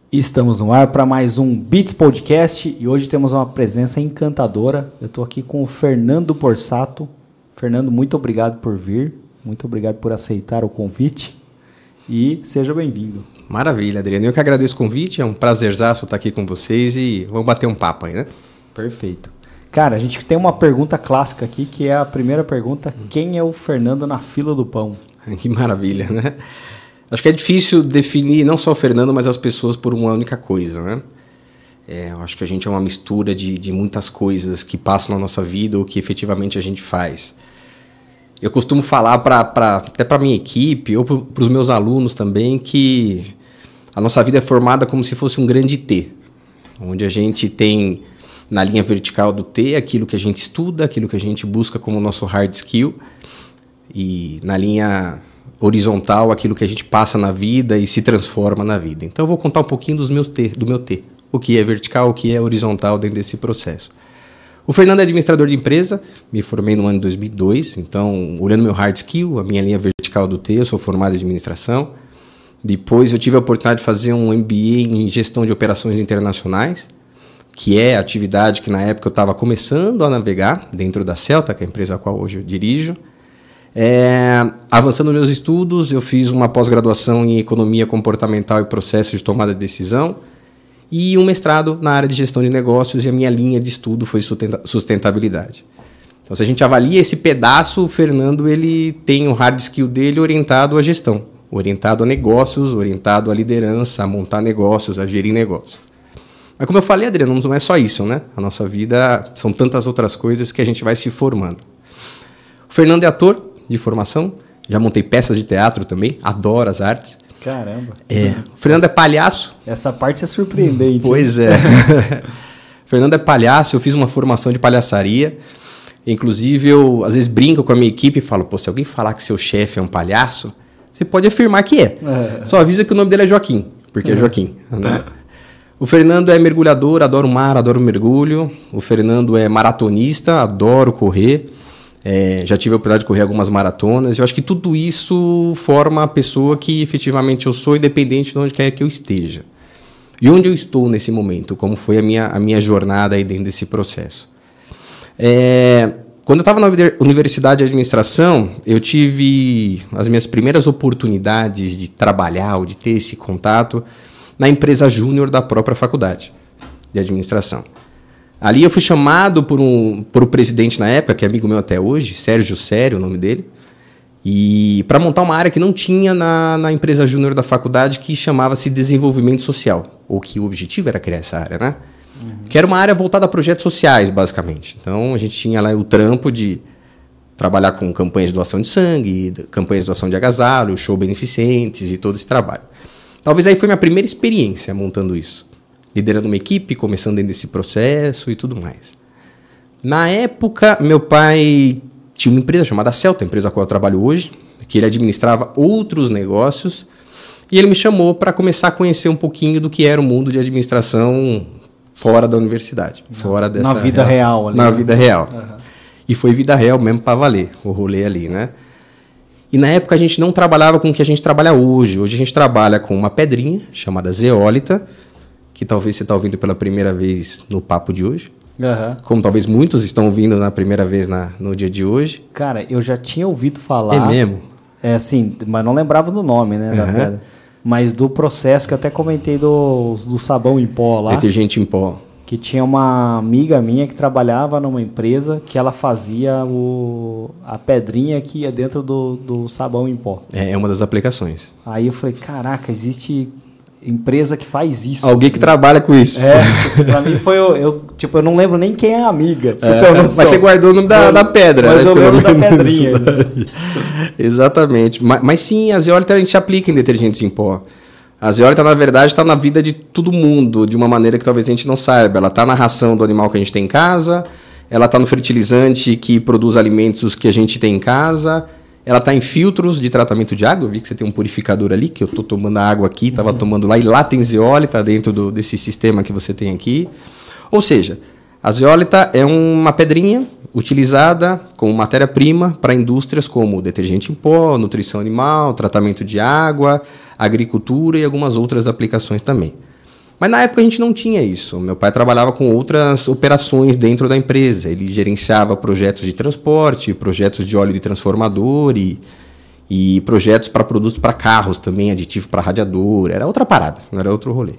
Estamos no ar para mais um Beats Podcast e hoje temos uma presença encantadora. Eu estou aqui com o Fernando Borsato. Fernando, muito obrigado por vir, muito obrigado por aceitar o convite e seja bem-vindo. Maravilha, Adriano. Eu que agradeço o convite, é um prazerzaço estar aqui com vocês e vamos bater um papo aí, né? Perfeito. Cara, a gente tem uma pergunta clássica aqui, que é a primeira pergunta: quem é o Fernando na fila do pão? Que maravilha, né? Acho que é difícil definir não só o Fernando, mas as pessoas por uma única coisa, né? Eu acho que a gente é uma mistura de muitas coisas que passam na nossa vida ou que efetivamente a gente faz. Eu costumo falar até para a minha equipe ou para os meus alunos também que a nossa vida é formada como se fosse um grande T, onde a gente tem na linha vertical do T aquilo que a gente estuda, aquilo que a gente busca como nosso hard skill, e na linha horizontal aquilo que a gente passa na vida e se transforma na vida. Então eu vou contar um pouquinho do meu T, o que é vertical, o que é horizontal dentro desse processo. O Fernando é administrador de empresa, me formei no ano de 2002, então olhando meu hard skill, a minha linha vertical do T, eu sou formado em administração. Depois eu tive a oportunidade de fazer um MBA em gestão de operações internacionais, que é a atividade que na época eu estava começando a navegar dentro da Celta, que é a empresa a qual hoje eu dirijo. Avançando nos meus estudos, eu fiz uma pós-graduação em Economia Comportamental e Processos de Tomada de Decisão e um mestrado na área de Gestão de Negócios, e a minha linha de estudo foi sustentabilidade. Então, se a gente avalia esse pedaço, o Fernando ele tem o hard skill dele orientado à gestão, orientado a negócios, orientado à liderança, a montar negócios, a gerir negócios. Mas como eu falei, Adriano, não é só isso, né? A nossa vida são tantas outras coisas que a gente vai se formando. O Fernando é ator de formação, já montei peças de teatro também, adoro as artes. Caramba. O Fernando é palhaço. Essa parte é surpreendente. Pois é. O Fernando é palhaço, eu fiz uma formação de palhaçaria. Inclusive, eu às vezes brinco com a minha equipe e falo, pô, se alguém falar que seu chefe é um palhaço, você pode afirmar que é. Só avisa que o nome dele é Joaquim, porque é Joaquim, né? O Fernando é mergulhador, adora o mar, adora o mergulho. O Fernando é maratonista, adoro correr. Já tive a oportunidade de correr algumas maratonas. Eu acho que tudo isso forma a pessoa que efetivamente eu sou, independente de onde quer que eu esteja. E onde eu estou nesse momento, como foi a minha jornada aí dentro desse processo. Quando eu estava na Universidade de Administração, eu tive as minhas primeiras oportunidades de trabalhar ou de ter esse contato na empresa júnior da própria faculdade de administração. Ali eu fui chamado por o presidente na época, que é amigo meu até hoje, Sérgio Sério, o nome dele, e para montar uma área que não tinha na empresa júnior da faculdade, que chamava-se desenvolvimento social, ou que o objetivo era criar essa área, né? Que era uma área voltada a projetos sociais, basicamente. Então a gente tinha lá o trampo de trabalhar com campanhas de doação de sangue, campanhas de doação de agasalho, show beneficentes e todo esse trabalho. Talvez aí foi minha primeira experiência montando isso. Liderando uma equipe, começando dentro desse processo e tudo mais. Na época, meu pai tinha uma empresa chamada Celta, a empresa a qual eu trabalho hoje, que ele administrava outros negócios, e ele me chamou para começar a conhecer um pouquinho do que era o mundo de administração fora da universidade. Fora dessa na vida real. Ali, na vida real. Uhum. E foi vida real mesmo para valer o rolê ali, né? E na época a gente não trabalhava com o que a gente trabalha hoje. Hoje a gente trabalha com uma pedrinha chamada zeólita, que talvez você está ouvindo pela primeira vez no papo de hoje. Como talvez muitos estão ouvindo na primeira vez no dia de hoje. Cara, eu já tinha ouvido falar... É mesmo? Sim, mas não lembrava do nome, né? Da pedra. Mas do processo que eu até comentei do sabão em pó lá. Detergente em pó. Que tinha uma amiga minha que trabalhava numa empresa que ela fazia a pedrinha que ia dentro do sabão em pó. É uma das aplicações. Aí eu falei, caraca, existe empresa que faz isso. Alguém que trabalha com isso. Pra mim foi eu não lembro nem quem é a amiga. Mas você guardou o nome da pedra. Mas eu lembro da pedrinha. Exatamente. Mas sim, a zeólita a gente aplica em detergentes em pó. A zeólita, na verdade, está na vida de todo mundo, de uma maneira que talvez a gente não saiba. Ela está na ração do animal que a gente tem em casa, ela está no fertilizante que produz alimentos que a gente tem em casa, ela está em filtros de tratamento de água. Eu vi que você tem um purificador ali, que eu estou tomando a água aqui, estava tomando lá, e lá tem zeólita dentro desse sistema que você tem aqui. Ou seja, a zeólita é uma pedrinha utilizada como matéria-prima para indústrias como detergente em pó, nutrição animal, tratamento de água, agricultura e algumas outras aplicações também. Mas na época a gente não tinha isso. Meu pai trabalhava com outras operações dentro da empresa. Ele gerenciava projetos de transporte, projetos de óleo de transformador e projetos para produtos para carros também, aditivo para radiador. Era outra parada, não era outro rolê.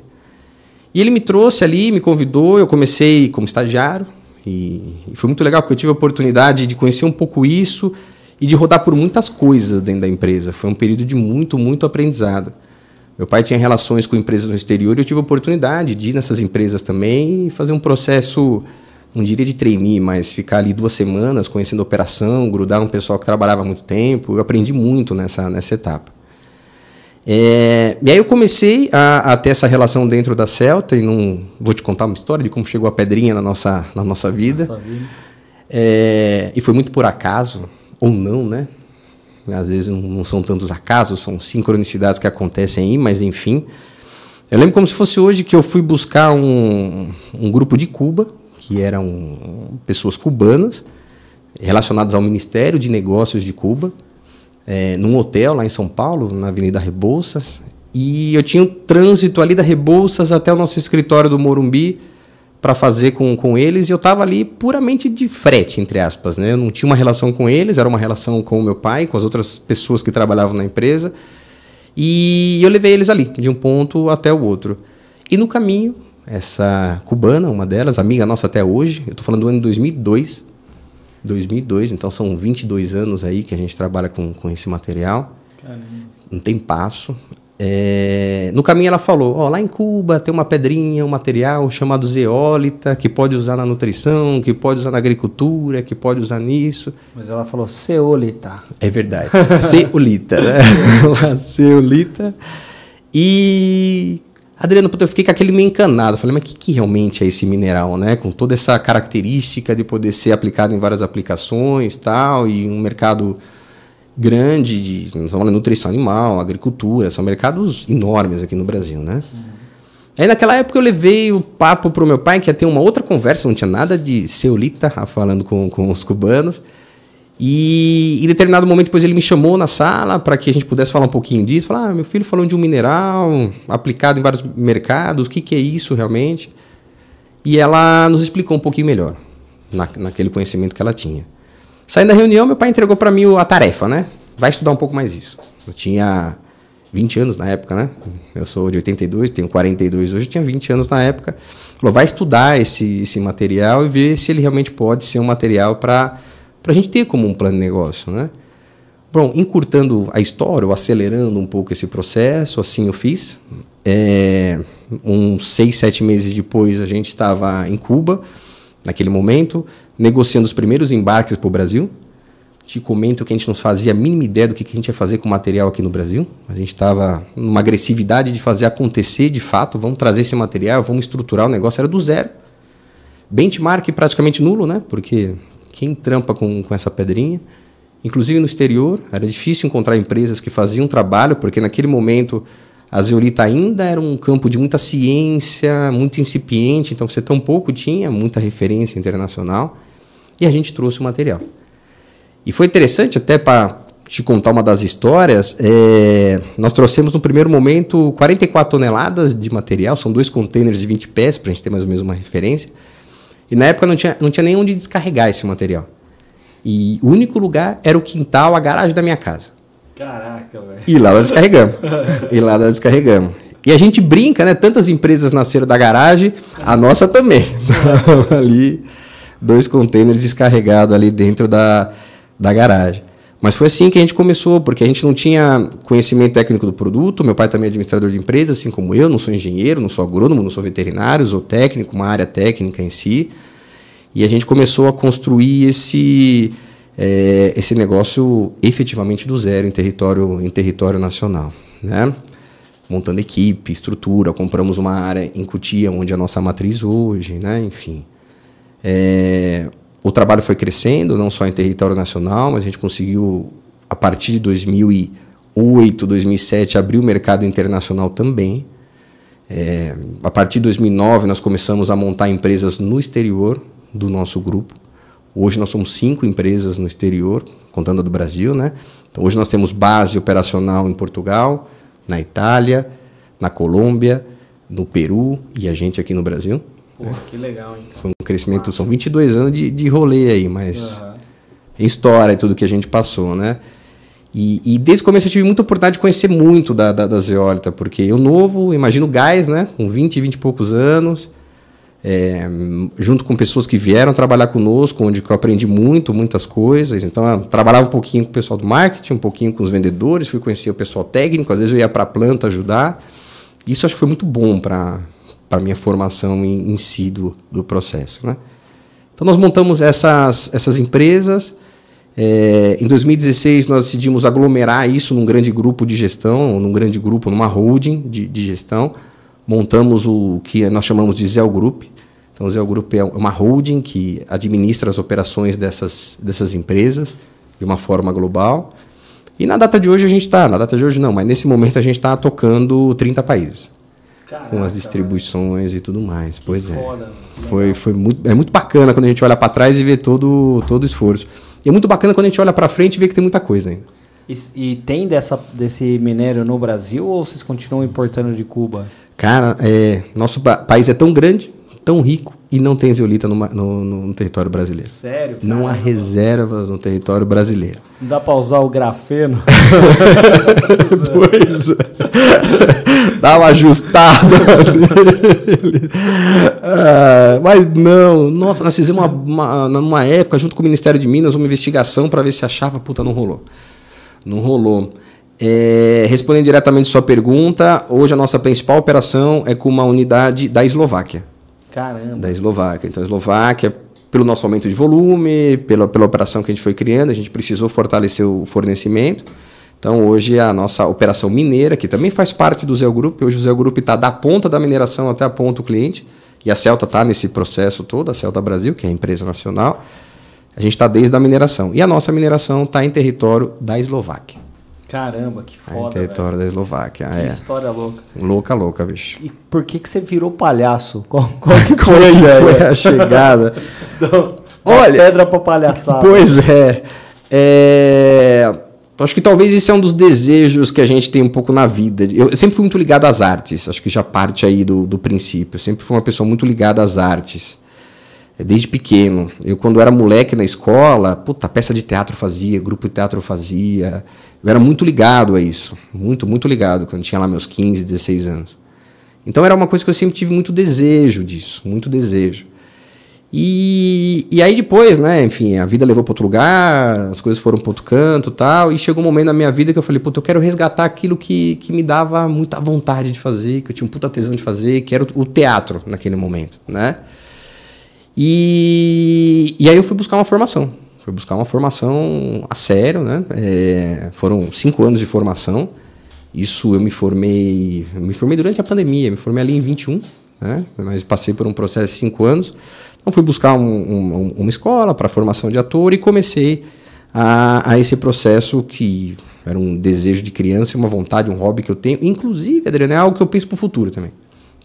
E ele me trouxe ali, me convidou, eu comecei como estagiário. E foi muito legal, porque eu tive a oportunidade de conhecer um pouco isso e de rodar por muitas coisas dentro da empresa. Foi um período de muito aprendizado. Meu pai tinha relações com empresas no exterior e eu tive a oportunidade de ir nessas empresas também e fazer um processo, não diria de trainee, mas ficar ali 2 semanas conhecendo a operação, grudar um pessoal que trabalhava há muito tempo. Eu aprendi muito nessa etapa. E aí eu comecei a ter essa relação dentro da Celta, e não vou te contar uma história de como chegou a pedrinha na nossa vida. E foi muito por acaso, ou não, né? Às vezes não são tantos acasos, são sincronicidades que acontecem aí, mas enfim. Eu lembro como se fosse hoje que eu fui buscar um grupo de Cuba, que eram pessoas cubanas, relacionadas ao Ministério de Negócios de Cuba, num hotel lá em São Paulo, na Avenida Rebouças. E eu tinha um trânsito ali da Rebouças até o nosso escritório do Morumbi para fazer com eles, e eu estava ali puramente de frete, entre aspas, né? Eu não tinha uma relação com eles, era uma relação com o meu pai, com as outras pessoas que trabalhavam na empresa, e eu levei eles ali, de um ponto até o outro. E no caminho, essa cubana, uma delas, amiga nossa até hoje, eu estou falando do ano 2002, então são 22 anos aí que a gente trabalha com esse material. Caramba. Um tempasso. No caminho ela falou, lá em Cuba tem uma pedrinha, um material chamado zeólita, que pode usar na nutrição, que pode usar na agricultura, que pode usar nisso. Mas ela falou ceolita. É verdade, ceolita, né? Ceolita. E, Adriano, eu fiquei com aquele meio encanado, falei, mas o que realmente é esse mineral, né? Com toda essa característica de poder ser aplicado em várias aplicações tal, e um mercado grande de nutrição animal, agricultura, são mercados enormes aqui no Brasil, né? Aí naquela época eu levei o papo pro meu pai, que ia ter uma outra conversa, não tinha nada de ceolita, falando com os cubanos, e em determinado momento depois ele me chamou na sala para que a gente pudesse falar um pouquinho disso, falar, meu filho falou de um mineral aplicado em vários mercados, o que é isso realmente? E ela nos explicou um pouquinho melhor, naquele conhecimento que ela tinha. Saindo da reunião, meu pai entregou para mim a tarefa, né? Vai estudar um pouco mais isso. Eu tinha 20 anos na época, né? Eu sou de 82, tenho 42 hoje, eu tinha 20 anos na época. Falou, vai estudar esse material e ver se ele realmente pode ser um material para a gente ter como um plano de negócio, né? Bom, encurtando a história, ou acelerando um pouco esse processo, assim eu fiz. Uns 6, 7 meses depois, a gente estava em Cuba, naquele momento, negociando os primeiros embarques para o Brasil. Te comento que a gente não fazia a mínima ideia do que a gente ia fazer com o material aqui no Brasil. A gente estava numa agressividade de fazer acontecer de fato, vamos trazer esse material, vamos estruturar o negócio, era do zero. Benchmark praticamente nulo, né? Porque quem trampa com essa pedrinha, inclusive no exterior, era difícil encontrar empresas que faziam trabalho, porque naquele momento a zeolita ainda era um campo de muita ciência, muito incipiente, então você tampouco tinha muita referência internacional, e a gente trouxe o material. E foi interessante, até para te contar uma das histórias, nós trouxemos no primeiro momento 44 toneladas de material, são 2 containers de 20 pés, para a gente ter mais ou menos uma referência, e na época não tinha nem onde descarregar esse material. E o único lugar era o quintal, a garagem da minha casa. Caraca, velho. E lá nós descarregamos. E a gente brinca, né? Tantas empresas nasceram da garagem, a nossa também. Ali, 2 containers descarregados ali dentro da garagem. Mas foi assim que a gente começou, porque a gente não tinha conhecimento técnico do produto. Meu pai também é administrador de empresa, assim como eu. Não sou engenheiro, não sou agrônomo, não sou veterinário, sou técnico, uma área técnica em si. E a gente começou a construir esse negócio efetivamente do zero em território nacional, né? Montando equipe, estrutura, compramos uma área em Cotia, onde é a nossa matriz hoje, né? Enfim. O trabalho foi crescendo, não só em território nacional, mas a gente conseguiu, a partir de 2008, 2007, abrir o mercado internacional também. A partir de 2009, nós começamos a montar empresas no exterior do nosso grupo. Hoje nós somos 5 empresas no exterior, contando a do Brasil, né? Então, hoje nós temos base operacional em Portugal, na Itália, na Colômbia, no Peru e a gente aqui no Brasil. Pô, que legal, hein? Foi um crescimento, são 22 anos de rolê aí, mas história e tudo que a gente passou, né? E desde o começo eu tive muita oportunidade de conhecer muito da Zeólita, porque eu novo, imagino o gás, né? Com 20 e poucos anos, junto com pessoas que vieram trabalhar conosco, onde eu aprendi muitas coisas. Então eu trabalhava um pouquinho com o pessoal do marketing, um pouquinho com os vendedores, fui conhecer o pessoal técnico, às vezes eu ia para a planta ajudar. Isso acho que foi muito bom para a minha formação em si do processo, né? Então nós montamos essas empresas. Em 2016 nós decidimos aglomerar isso num grande grupo de gestão, numa holding de gestão. Montamos o que nós chamamos de Zeo Group. Então o Zeo Group é uma holding que administra as operações dessas empresas de uma forma global. E na data de hoje mas nesse momento a gente está tocando 30 países. Caraca, com as distribuições e tudo mais. Pois foda, é muito bacana quando a gente olha para trás e vê todo o esforço. E é muito bacana quando a gente olha para frente e vê que tem muita coisa ainda. E tem desse minério no Brasil ou vocês continuam importando de Cuba? Cara, nosso país é tão grande, tão rico e não tem zeolita no território brasileiro. Sério? Não há reservas no território brasileiro. Não dá para usar o grafeno? Pois é. Dá uma ajustada nele. Mas não. Nossa, nós fizemos numa época, junto com o Ministério de Minas, uma investigação para ver se achava. Puta, não rolou. Não rolou. Respondendo diretamente a sua pergunta, hoje a nossa principal operação é com uma unidade da Eslováquia. Caramba. Da Eslováquia. Então, a Eslováquia, pelo nosso aumento de volume, pela operação que a gente foi criando, a gente precisou fortalecer o fornecimento. Então, hoje a nossa operação mineira, que também faz parte do Zeo Group, hoje o Zeo Group está da ponta da mineração até a ponta do cliente, e a Celta está nesse processo todo, a Celta Brasil, que é a empresa nacional, a gente está desde a mineração. E a nossa mineração está em território da Eslováquia. Caramba, que foda, em território da Eslováquia. Que história louca. Louca, bicho. E por que você virou palhaço? Qual que foi a ideia? Foi a chegada? Olha, pedra pra palhaçada. Pois acho que talvez esse é um dos desejos que a gente tem um pouco na vida. Eu sempre fui muito ligado às artes. Acho que já parte aí do princípio. Eu sempre fui uma pessoa muito ligada às artes. Desde pequeno. Eu, quando era moleque na escola, peça de teatro fazia, grupo de teatro fazia. Eu era muito ligado a isso. Muito ligado, quando tinha lá meus 15, 16 anos. Então era uma coisa que eu sempre tive muito desejo disso. Muito desejo. E aí depois, né, enfim, a vida levou para outro lugar, as coisas foram para outro canto e tal. E chegou um momento na minha vida que eu falei, eu quero resgatar aquilo que me dava muita vontade de fazer, que eu tinha um puta tesão de fazer, que era o teatro naquele momento, né? E aí eu fui buscar uma formação. Fui buscar uma formação a sério, né? Foram 5 anos de formação. Isso eu me formei durante a pandemia, me formei ali em 21, né? Mas passei por um processo de 5 anos. Então fui buscar uma escola para formação de ator e comecei a esse processo que era um desejo de criança, uma vontade, um hobby que eu tenho. Inclusive, Adriano, é algo que eu penso para o futuro também.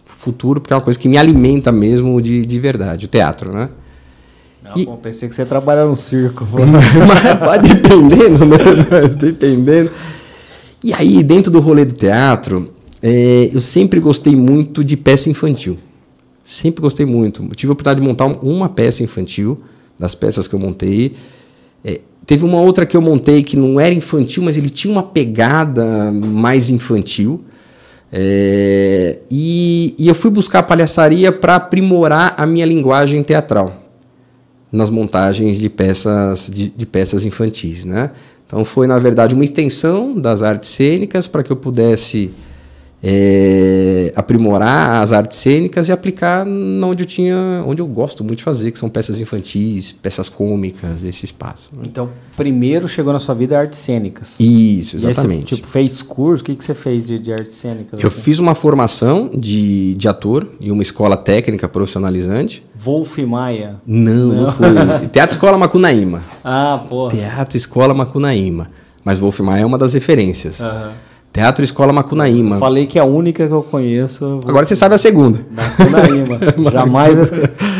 Futuro, porque é uma coisa que me alimenta mesmo de verdade, o teatro, né? Não, pensei que você trabalha no circo. Mas dependendo, né? Mas dependendo. E aí, dentro do rolê do teatro, eu sempre gostei muito de peça infantil. Sempre gostei muito. Eu tive a oportunidade de montar uma peça infantil, das peças que eu montei. Teve uma outra que eu montei que não era infantil, mas ele tinha uma pegada mais infantil. E eu fui buscar a palhaçaria para aprimorar a minha linguagem teatral nas montagens de peças infantis, né? Então foi, na verdade, uma extensão das artes cênicas para que eu pudesse aprimorar as artes cênicas e aplicar onde eu gosto muito de fazer, que são peças infantis, peças cômicas, esse espaço, né? Então, primeiro chegou na sua vida artes cênicas. Isso, exatamente. E aí você, fez curso? O que você fez de artes cênicas? Eu fiz uma formação de ator em uma escola técnica profissionalizante. Wolf Maia? Não foi. Teatro Escola Macunaíma. Ah, porra. Teatro Escola Macunaíma. Mas Wolf Maia é uma das referências. Aham. Teatro Escola Macunaíma. Eu falei que é a única que eu conheço. Agora você sabe a segunda. Macunaíma. Jamais.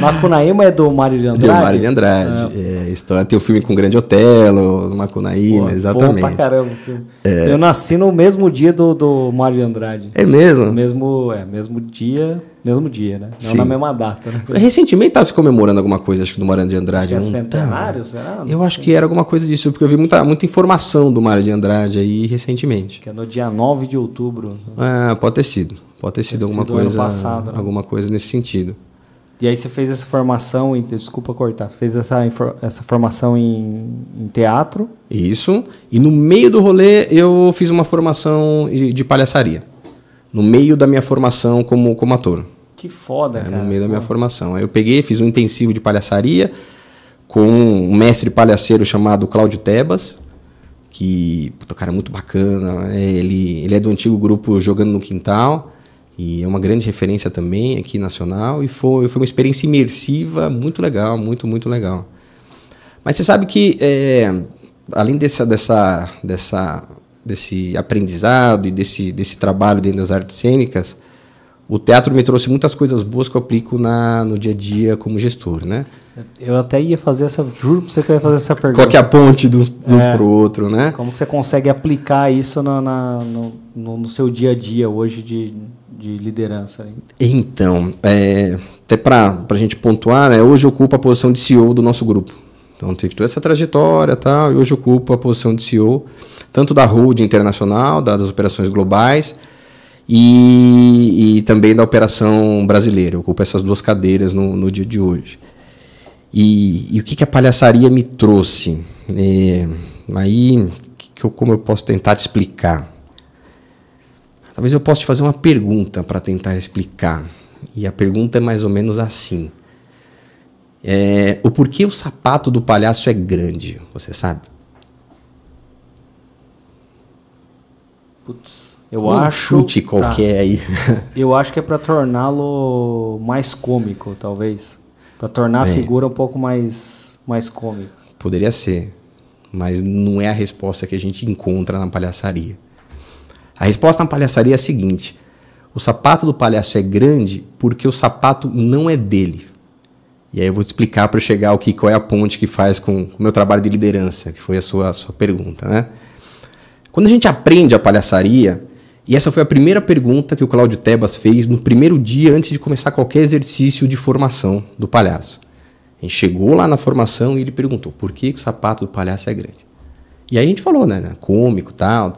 Macunaíma é do Mário de Andrade? Do Mário de Andrade. História, tem o filme com o Grande Otelo, do Macunaíma, exatamente. Pô, pra caramba o filme. Eu nasci no mesmo dia do Mário de Andrade. É mesmo? Mesmo dia, né? Não Sim. na mesma data, né? Recentemente estava se comemorando alguma coisa, acho que do Mário de Andrade. É centenário, será? Eu acho que era alguma coisa disso, porque eu vi muita informação do Mário de Andrade aí recentemente. Que é no dia 9 de outubro. Pode ter sido. Pode ter sido alguma coisa, ano passado, né? Alguma coisa nesse sentido. E aí você fez essa formação, desculpa cortar, fez essa formação em teatro? Isso. E no meio do rolê eu fiz uma formação de palhaçaria. No meio da minha formação como ator. Que foda, cara. No meio da minha formação. Aí eu peguei, fiz um intensivo de palhaçaria com um mestre palhaceiro chamado Cláudio Tebas, que, puta, cara, muito bacana. Ele é do antigo grupo Jogando no Quintal. E é uma grande referência também aqui nacional. E foi uma experiência imersiva muito legal, muito, muito legal. Mas você sabe que, além desse aprendizado e desse trabalho dentro das artes cênicas, o teatro me trouxe muitas coisas boas que eu aplico no dia a dia como gestor, né? Eu até ia fazer juro pra você que eu ia fazer essa pergunta. Qual que é a ponte de um pro outro, né? Como que você consegue aplicar isso no seu dia a dia hoje de liderança? Então, até para a gente pontuar, hoje eu ocupo a posição de CEO do nosso grupo. Então, teve toda essa trajetória e tal, e hoje eu ocupo a posição de CEO, tanto da Hood Internacional, das operações globais, e também da operação brasileira. Eu ocupo essas duas cadeiras no dia de hoje. E o que a palhaçaria me trouxe? Aí, como eu posso tentar te explicar? Talvez eu possa te fazer uma pergunta para tentar explicar. E a pergunta é mais ou menos assim. O porquê o sapato do palhaço é grande, você sabe? Putz, eu acho... chute qualquer aí. Eu acho que é para torná-lo mais cômico, talvez. Para tornar a figura um pouco mais cômica. Poderia ser, mas não é a resposta que a gente encontra na palhaçaria. A resposta na palhaçaria é a seguinte: o sapato do palhaço é grande porque o sapato não é dele. E aí eu vou te explicar para chegar qual é a ponte que faz com o meu trabalho de liderança, que foi a sua pergunta, né? Quando a gente aprende a palhaçaria, e essa foi a primeira pergunta que o Cláudio Tebas fez no primeiro dia antes de começar qualquer exercício de formação do palhaço. A gente chegou lá na formação e ele perguntou por que o sapato do palhaço é grande. E aí a gente falou, né? Cômico, tal.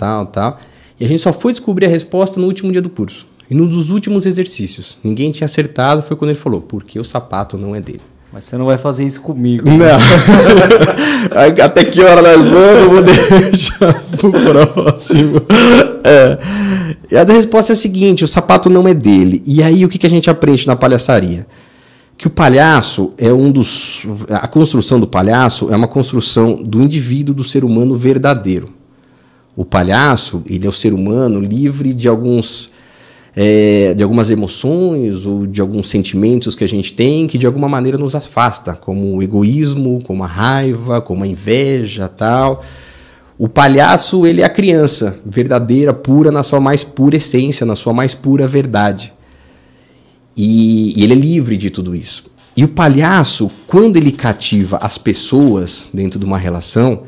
E a gente só foi descobrir a resposta no último dia do curso. E num dos últimos exercícios. Ninguém tinha acertado, foi quando ele falou, porque o sapato não é dele. Mas você não vai fazer isso comigo. Não. Até que hora nós vamos, vou deixar pro próximo. E a resposta é a seguinte, o sapato não é dele. E aí o que a gente aprende na palhaçaria? Que o palhaço é a construção do palhaço é uma construção do indivíduo, do ser humano verdadeiro. O palhaço, ele é o ser humano livre de algumas emoções ou de alguns sentimentos que a gente tem que de alguma maneira nos afasta, como o egoísmo, como a raiva, como a inveja, tal. O palhaço, ele é a criança verdadeira, pura, na sua mais pura essência, na sua mais pura verdade. E ele é livre de tudo isso. E o palhaço, quando ele cativa as pessoas dentro de uma relação,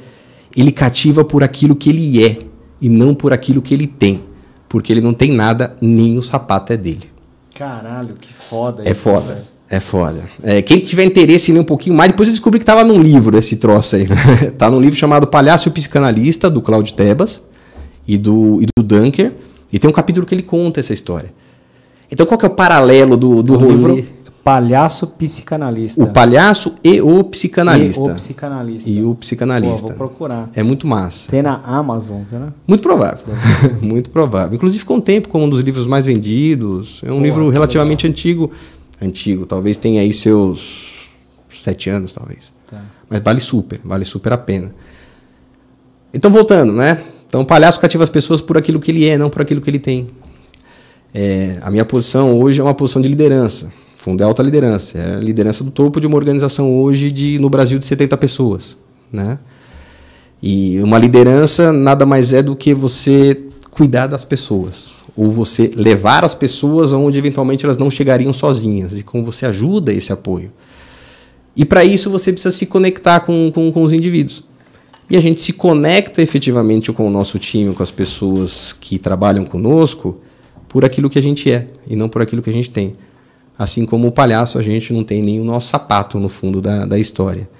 ele cativa por aquilo que ele é e não por aquilo que ele tem. Porque ele não tem nada, nem o sapato é dele. Caralho, que foda isso. Foda. Velho. É foda. Quem tiver interesse em ler um pouquinho mais, depois eu descobri que estava num livro esse troço aí. Né? Tá num livro chamado Palhaço e o Psicanalista, do Cláudio Tebas e do Dunker. E tem um capítulo que ele conta essa história. Então qual que é o paralelo do rolê? Livro Palhaço Psicanalista. O Palhaço e o Psicanalista. E o Psicanalista. Pô, vou procurar. É muito massa. Tem na Amazon, né? Muito provável. Muito provável. Inclusive ficou um tempo como um dos livros mais vendidos. É um livro relativamente antigo. Antigo, talvez tenha aí seus 7 anos, talvez. Tá. Mas vale super a pena. Então, voltando, né? Então, o palhaço cativa as pessoas por aquilo que ele é, não por aquilo que ele tem. A minha posição hoje é uma posição de liderança. Fundo é alta liderança. É a liderança do topo de uma organização hoje no Brasil de 70 pessoas. Né? E uma liderança nada mais é do que você cuidar das pessoas. ou você levar as pessoas aonde eventualmente elas não chegariam sozinhas, e como você ajuda esse apoio. E para isso você precisa se conectar com os indivíduos. E a gente se conecta efetivamente com o nosso time, com as pessoas que trabalham conosco, por aquilo que a gente é, e não por aquilo que a gente tem. Assim como o palhaço, a gente não tem nem o nosso sapato no fundo da história.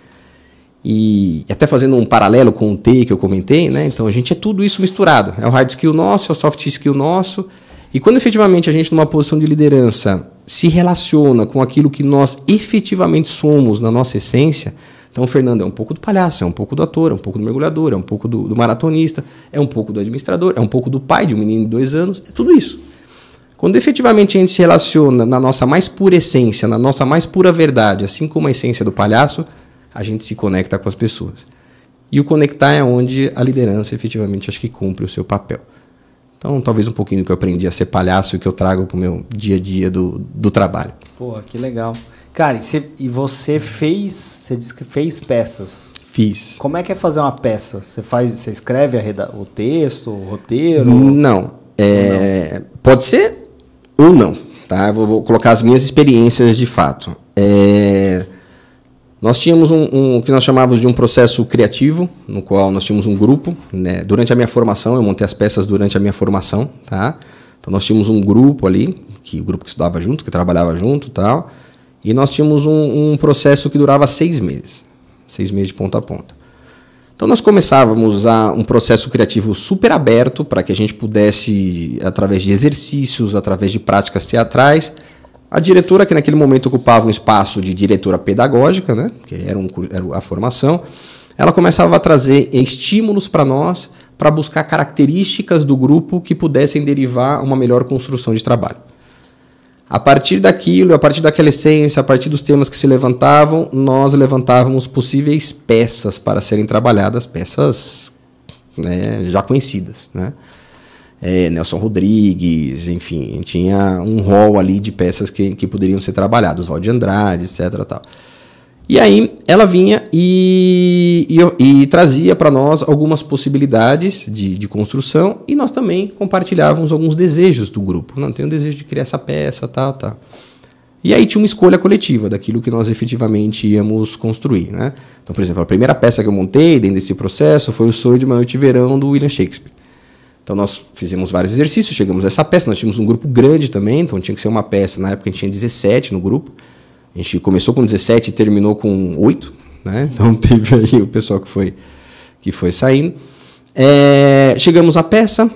E até fazendo um paralelo com o T que eu comentei, né? Então a gente é tudo isso misturado. É o hard skill nosso, é o soft skill nosso. E quando efetivamente a gente, numa posição de liderança, se relaciona com aquilo que nós efetivamente somos na nossa essência, então o Fernando é um pouco do palhaço, é um pouco do ator, é um pouco do mergulhador, é um pouco do maratonista, é um pouco do administrador, é um pouco do pai de um menino de 2 anos, é tudo isso. Quando efetivamente a gente se relaciona na nossa mais pura essência, na nossa mais pura verdade, assim como a essência do palhaço, a gente se conecta com as pessoas. E o conectar é onde a liderança efetivamente acho que cumpre o seu papel. Então, talvez um pouquinho do que eu aprendi a ser palhaço e que eu trago para o meu dia a dia do trabalho. Pô, que legal. Cara, e você disse que fez peças. Fiz. Como é que é fazer uma peça? Você escreve o texto, o roteiro? Não. Pode ser ou não. Tá? Vou colocar as minhas experiências de fato. Nós tínhamos o que nós chamávamos de um processo criativo, no qual nós tínhamos um grupo, né? Durante a minha formação, eu montei as peças durante a minha formação, tá? Então nós tínhamos um grupo ali, o grupo que estudava junto, que trabalhava junto e tal, e nós tínhamos um processo que durava 6 meses, 6 meses de ponta a ponta. Então nós começávamos um processo criativo super aberto para que a gente pudesse, através de exercícios, através de práticas teatrais. A diretora, que naquele momento ocupava um espaço de diretora pedagógica, né, que era a formação, ela começava a trazer estímulos para nós, para buscar características do grupo que pudessem derivar uma melhor construção de trabalho. A partir daquilo, a partir daquela essência, a partir dos temas que se levantavam, nós levantávamos possíveis peças para serem trabalhadas, peças, né, já conhecidas, né? Nelson Rodrigues, enfim, tinha um rol ali de peças que poderiam ser trabalhadas, Valdir Andrade, etc. Tal. E aí ela vinha e trazia para nós algumas possibilidades de construção, e nós também compartilhávamos alguns desejos do grupo. Não, tenho o desejo de criar essa peça, tal. E aí tinha uma escolha coletiva daquilo que nós efetivamente íamos construir, né? Então, por exemplo, a primeira peça que eu montei dentro desse processo foi O Sonho de uma Noite de Verão, do William Shakespeare. Então nós fizemos vários exercícios, chegamos a essa peça, nós tínhamos um grupo grande também, então tinha que ser uma peça, na época a gente tinha 17 no grupo, a gente começou com 17 e terminou com 8, né? Então teve aí o pessoal que foi saindo. Chegamos à peça,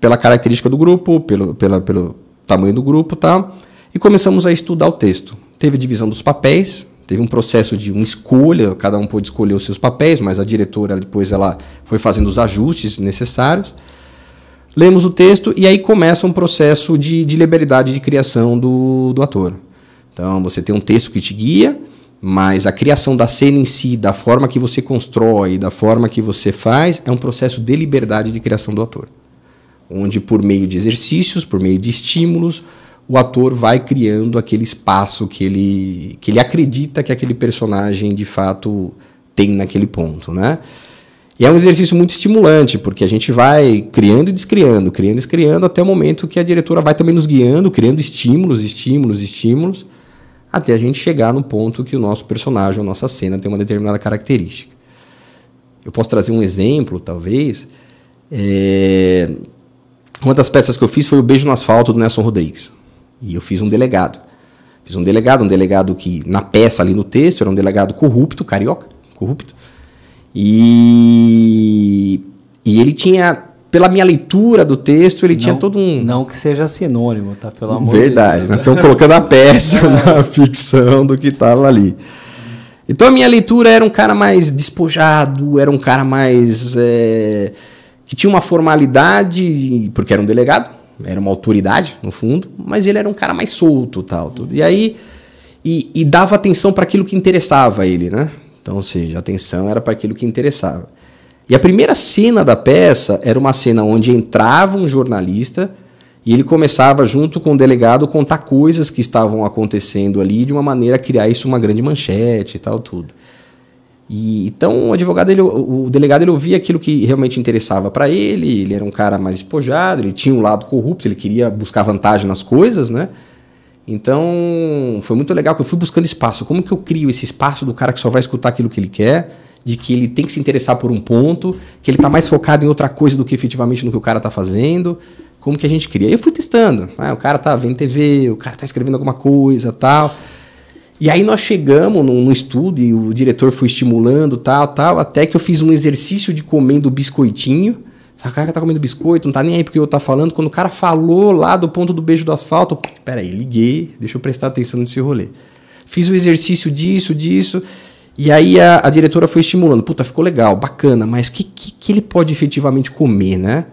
pela característica do grupo, pelo tamanho do grupo e tal, e começamos a estudar o texto. Teve divisão dos papéis, teve um processo de uma escolha, cada um pôde escolher os seus papéis, mas a diretora depois ela foi fazendo os ajustes necessários. Lemos o texto e aí começa um processo de liberdade de criação do ator. Então você tem um texto que te guia, mas a criação da cena em si, da forma que você constrói, da forma que você faz, é um processo de liberdade de criação do ator. Onde por meio de exercícios, por meio de estímulos, o ator vai criando aquele espaço que ele acredita que aquele personagem de fato tem naquele ponto, né? E é um exercício muito estimulante, porque a gente vai criando e descriando, até o momento que a diretora vai também nos guiando, criando estímulos, até a gente chegar no ponto que o nosso personagem, a nossa cena, tem uma determinada característica. Eu posso trazer um exemplo, talvez. Uma das peças que eu fiz foi O Beijo no Asfalto, do Nelson Rodrigues. E eu fiz um delegado. Um delegado que, na peça ali no texto, era um delegado corrupto, carioca, corrupto. E ele tinha, pela minha leitura do texto, ele tinha todo um... Não que seja sinônimo, tá? Pelo amor Verdade, de Deus. Nós estamos colocando a peça na ficção do que estava ali. Então a minha leitura era um cara mais despojado, era um cara mais... que tinha uma formalidade, porque era um delegado, era uma autoridade, no fundo, mas ele era um cara mais solto, tal, tudo. E aí... E dava atenção para aquilo que interessava a ele, né? Então, ou seja, a atenção era para aquilo que interessava. E a primeira cena da peça era uma cena onde entrava um jornalista e ele começava, junto com o delegado, contar coisas que estavam acontecendo ali de uma maneira a criar isso uma grande manchete e tal, tudo. E então o advogado, o delegado, ele ouvia aquilo que realmente interessava para ele. Ele era um cara mais despojado, ele tinha um lado corrupto, ele queria buscar vantagem nas coisas, né? Então foi muito legal que eu fui buscando espaço. Como que eu crio esse espaço do cara que só vai escutar aquilo que ele quer, de que ele tem que se interessar por um ponto, que ele está mais focado em outra coisa do que efetivamente no que o cara está fazendo? Como que a gente cria? Aí eu fui testando. O cara tá vendo TV, o cara tá escrevendo alguma coisa, tal. E aí nós chegamos num estudo e o diretor foi estimulando, tal, até que eu fiz um exercício de comendo biscoitinho. O cara tá comendo biscoito, não tá nem aí porque eu tá falando. Quando o cara falou lá do ponto do beijo do asfalto, peraí, liguei, deixa eu prestar atenção nesse rolê. Fiz o exercício disso. E aí a diretora foi estimulando. Puta, ficou legal, bacana, mas o que ele pode efetivamente comer, né?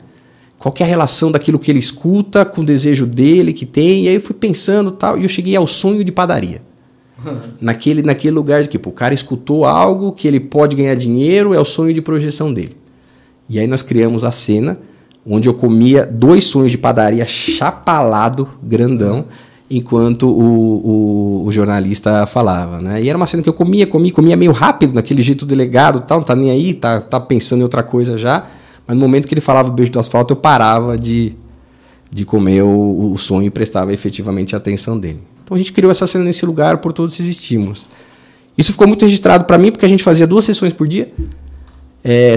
Qual que é a relação daquilo que ele escuta com o desejo dele que tem? E aí eu fui pensando tal, e eu cheguei ao sonho de padaria. Naquele lugar de que o cara escutou algo que ele pode ganhar dinheiro, é o sonho de projeção dele. E aí nós criamos a cena onde eu comia 2 sonhos de padaria chapalado, grandão, enquanto o jornalista falava, né? E era uma cena que eu comia meio rápido, naquele jeito delegado, tal, não tá nem aí, tá pensando em outra coisa já, mas no momento que ele falava o beijo do asfalto, eu parava de comer o sonho e prestava efetivamente a atenção dele. Então a gente criou essa cena nesse lugar por todos esses estímulos. Isso ficou muito registrado para mim, porque a gente fazia 2 sessões por dia,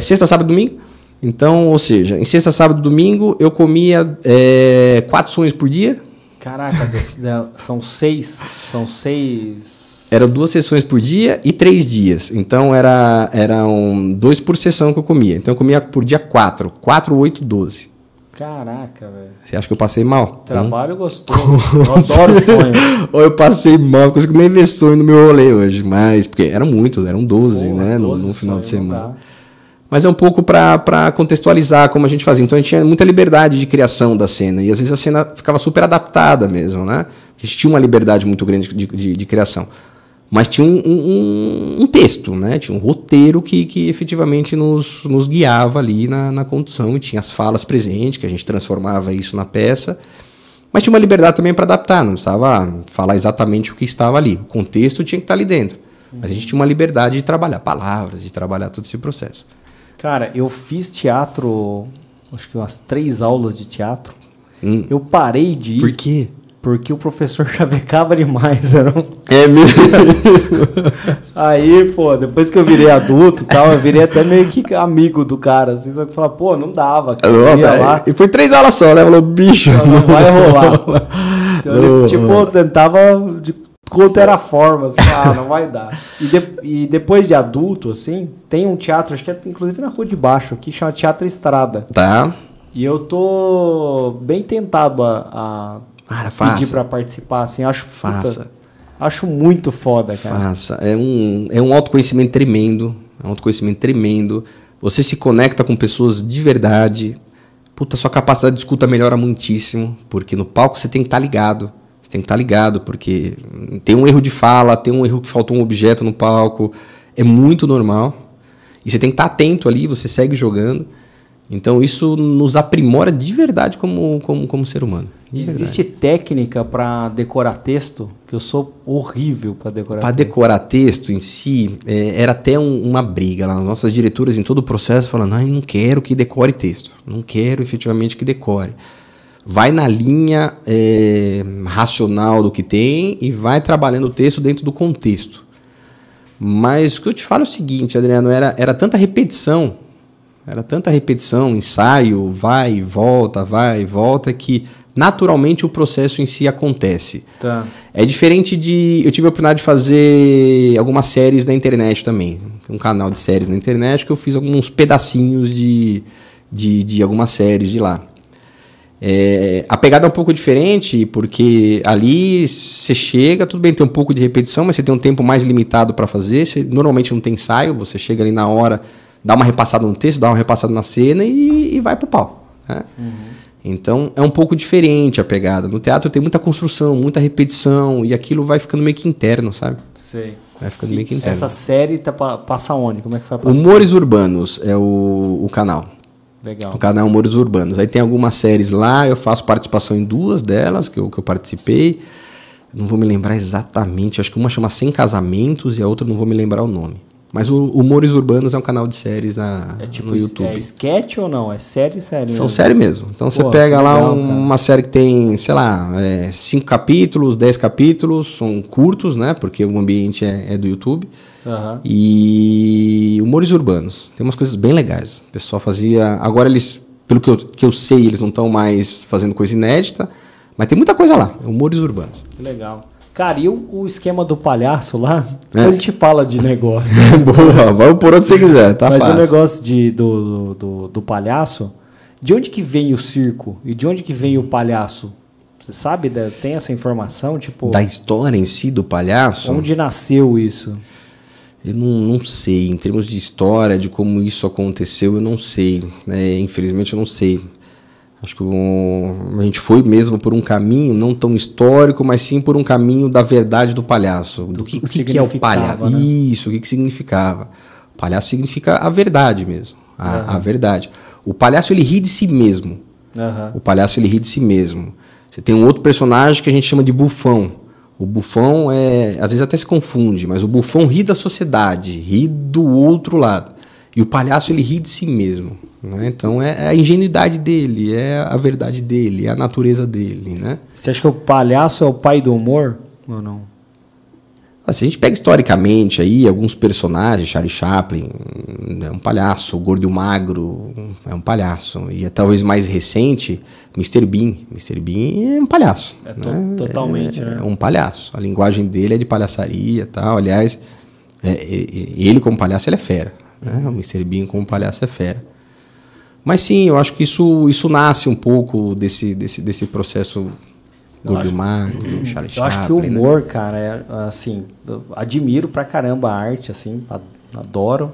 sexta, sábado e domingo. Então, ou seja, em sexta, sábado e domingo eu comia 4 sonhos por dia. Caraca, são 6. Eram 2 sessões por dia e 3 dias. Então eram 2 por sessão que eu comia. Então eu comia por dia 4. 4, 8, 12. Caraca, velho. Você acha que eu passei mal? Trabalho gostoso. Eu adoro sonho. Ou eu passei mal, não consigo nem ver sonho no meu rolê hoje. Mas, porque eram 12, né? 12 no final de semana. Tá. Mas é um pouco para contextualizar como a gente fazia. Então a gente tinha muita liberdade de criação da cena. E às vezes a cena ficava super adaptada mesmo, né? A gente tinha uma liberdade muito grande de criação. Mas tinha um texto, né? Tinha um roteiro que efetivamente nos guiava ali na condução. E tinha as falas presentes, que a gente transformava isso na peça. Mas tinha uma liberdade também para adaptar. Não precisava falar exatamente o que estava ali. O contexto tinha que estar ali dentro. Mas a gente tinha uma liberdade de trabalhar palavras, de trabalhar todo esse processo. Cara, eu fiz teatro, acho que umas 3 aulas de teatro. Eu parei de ir. Por quê? Porque o professor chavecava demais. É mesmo? Aí, pô, depois que eu virei adulto e tal, eu virei até meio que amigo do cara. Assim, só que falar, pô, não dava. Cara, e foi 3 aulas só, né? Falou, bicho. Não vai rolar. Então ele, tipo, tentava de contra a forma, assim, não vai dar. E depois de adulto, assim, tem um teatro, acho que é inclusive na Rua de Baixo, aqui, chama Teatro Estrada. Tá. E eu tô bem tentado a pedir pra participar, assim, acho muito foda, cara. Faça. É um autoconhecimento tremendo, Você se conecta com pessoas de verdade. Puta, sua capacidade de escuta melhora muitíssimo, porque no palco você tem que estar ligado. Você tem que estar ligado, porque tem um erro de fala, tem um erro que faltou um objeto no palco. É muito normal. E você tem que estar atento ali, você segue jogando. Então isso nos aprimora de verdade como ser humano. Existe técnica para decorar texto? Que eu sou horrível para decorar texto. Para decorar texto em si, era até uma briga lá. As nossas diretoras em todo o processo falando, não quero que decore texto. Não quero efetivamente que decore. Vai na linha racional do que tem e vai trabalhando o texto dentro do contexto. Mas o que eu te falo é o seguinte, Adriano, era tanta repetição, ensaio, vai e volta, que naturalmente o processo em si acontece. Tá. É diferente de... Eu tive a oportunidade de fazer algumas séries na internet também. Um canal de séries na internet que eu fiz alguns pedacinhos de algumas séries de lá. A pegada é um pouco diferente, porque ali você chega, tudo bem, tem um pouco de repetição, mas você tem um tempo mais limitado para fazer. Você normalmente não tem ensaio, você chega ali na hora, dá uma repassada no texto, dá uma repassada na cena e vai pro pau, né? Então é um pouco diferente a pegada. No teatro tem muita construção, muita repetição, e aquilo vai ficando meio que interno, sabe? Sei. Vai ficando meio que interno. Essa série passa onde? Como é que vai passar? Humores Urbanos é o canal. Legal. O canal Humores Urbanos. Aí tem algumas séries lá, eu faço participação em 2 delas que eu participei. Não vou me lembrar exatamente, acho que uma chama 100 Casamentos e a outra não vou me lembrar o nome. Mas o Humores Urbanos é um canal de séries no YouTube. É sketch ou não? É série São mesmo? série mesmo. Então você pega lá uma série que tem, sei lá, 5 capítulos, 10 capítulos, são curtos, né? Porque o ambiente é do YouTube. E Humores Urbanos. Tem umas coisas bem legais. O pessoal fazia... Agora eles, pelo que eu sei, eles não estão mais fazendo coisa inédita, mas tem muita coisa lá. Humores Urbanos. Que legal. Cara, e o esquema do palhaço lá? Depois a gente fala de negócio. Boa, vamos por onde você quiser, tá fácil. Mas o negócio do palhaço, de onde que vem o circo? E de onde que vem o palhaço? Você sabe? Tem essa informação? Tipo, da história em si do palhaço? Onde nasceu isso? Eu não sei. Em termos de história, de como isso aconteceu, eu não sei. Infelizmente, eu não sei. Acho que a gente foi mesmo por um caminho não tão histórico, mas sim por um caminho da verdade do palhaço. O que é o palhaço? Né? Isso, o que significava? O palhaço significa a verdade mesmo. A verdade. O palhaço, ele ri de si mesmo. O palhaço, ele ri de si mesmo. Você tem um outro personagem que a gente chama de bufão. O bufão às vezes até se confunde, mas o bufão ri da sociedade, ri do outro lado. E o palhaço, ele ri de si mesmo. Né? Então é a ingenuidade dele, é a verdade dele, é a natureza dele. Né? Você acha que o palhaço é o pai do humor ou não? Se a gente pega historicamente aí, alguns personagens, Charlie Chaplin é um palhaço, o Gordo e o Magro é um palhaço. E talvez mais recente, Mr. Bean. Mr. Bean é um palhaço. Totalmente. É um palhaço. A linguagem dele é de palhaçaria e tal. Aliás, ele como palhaço, ele é fera. Né? O Mr. Bean como palhaço é fera. Mas sim, eu acho que isso nasce um pouco desse processo Gordo e Magro, Charlie Chaplin. Eu acho que o humor, né? Cara, assim, eu admiro pra caramba a arte, assim, adoro.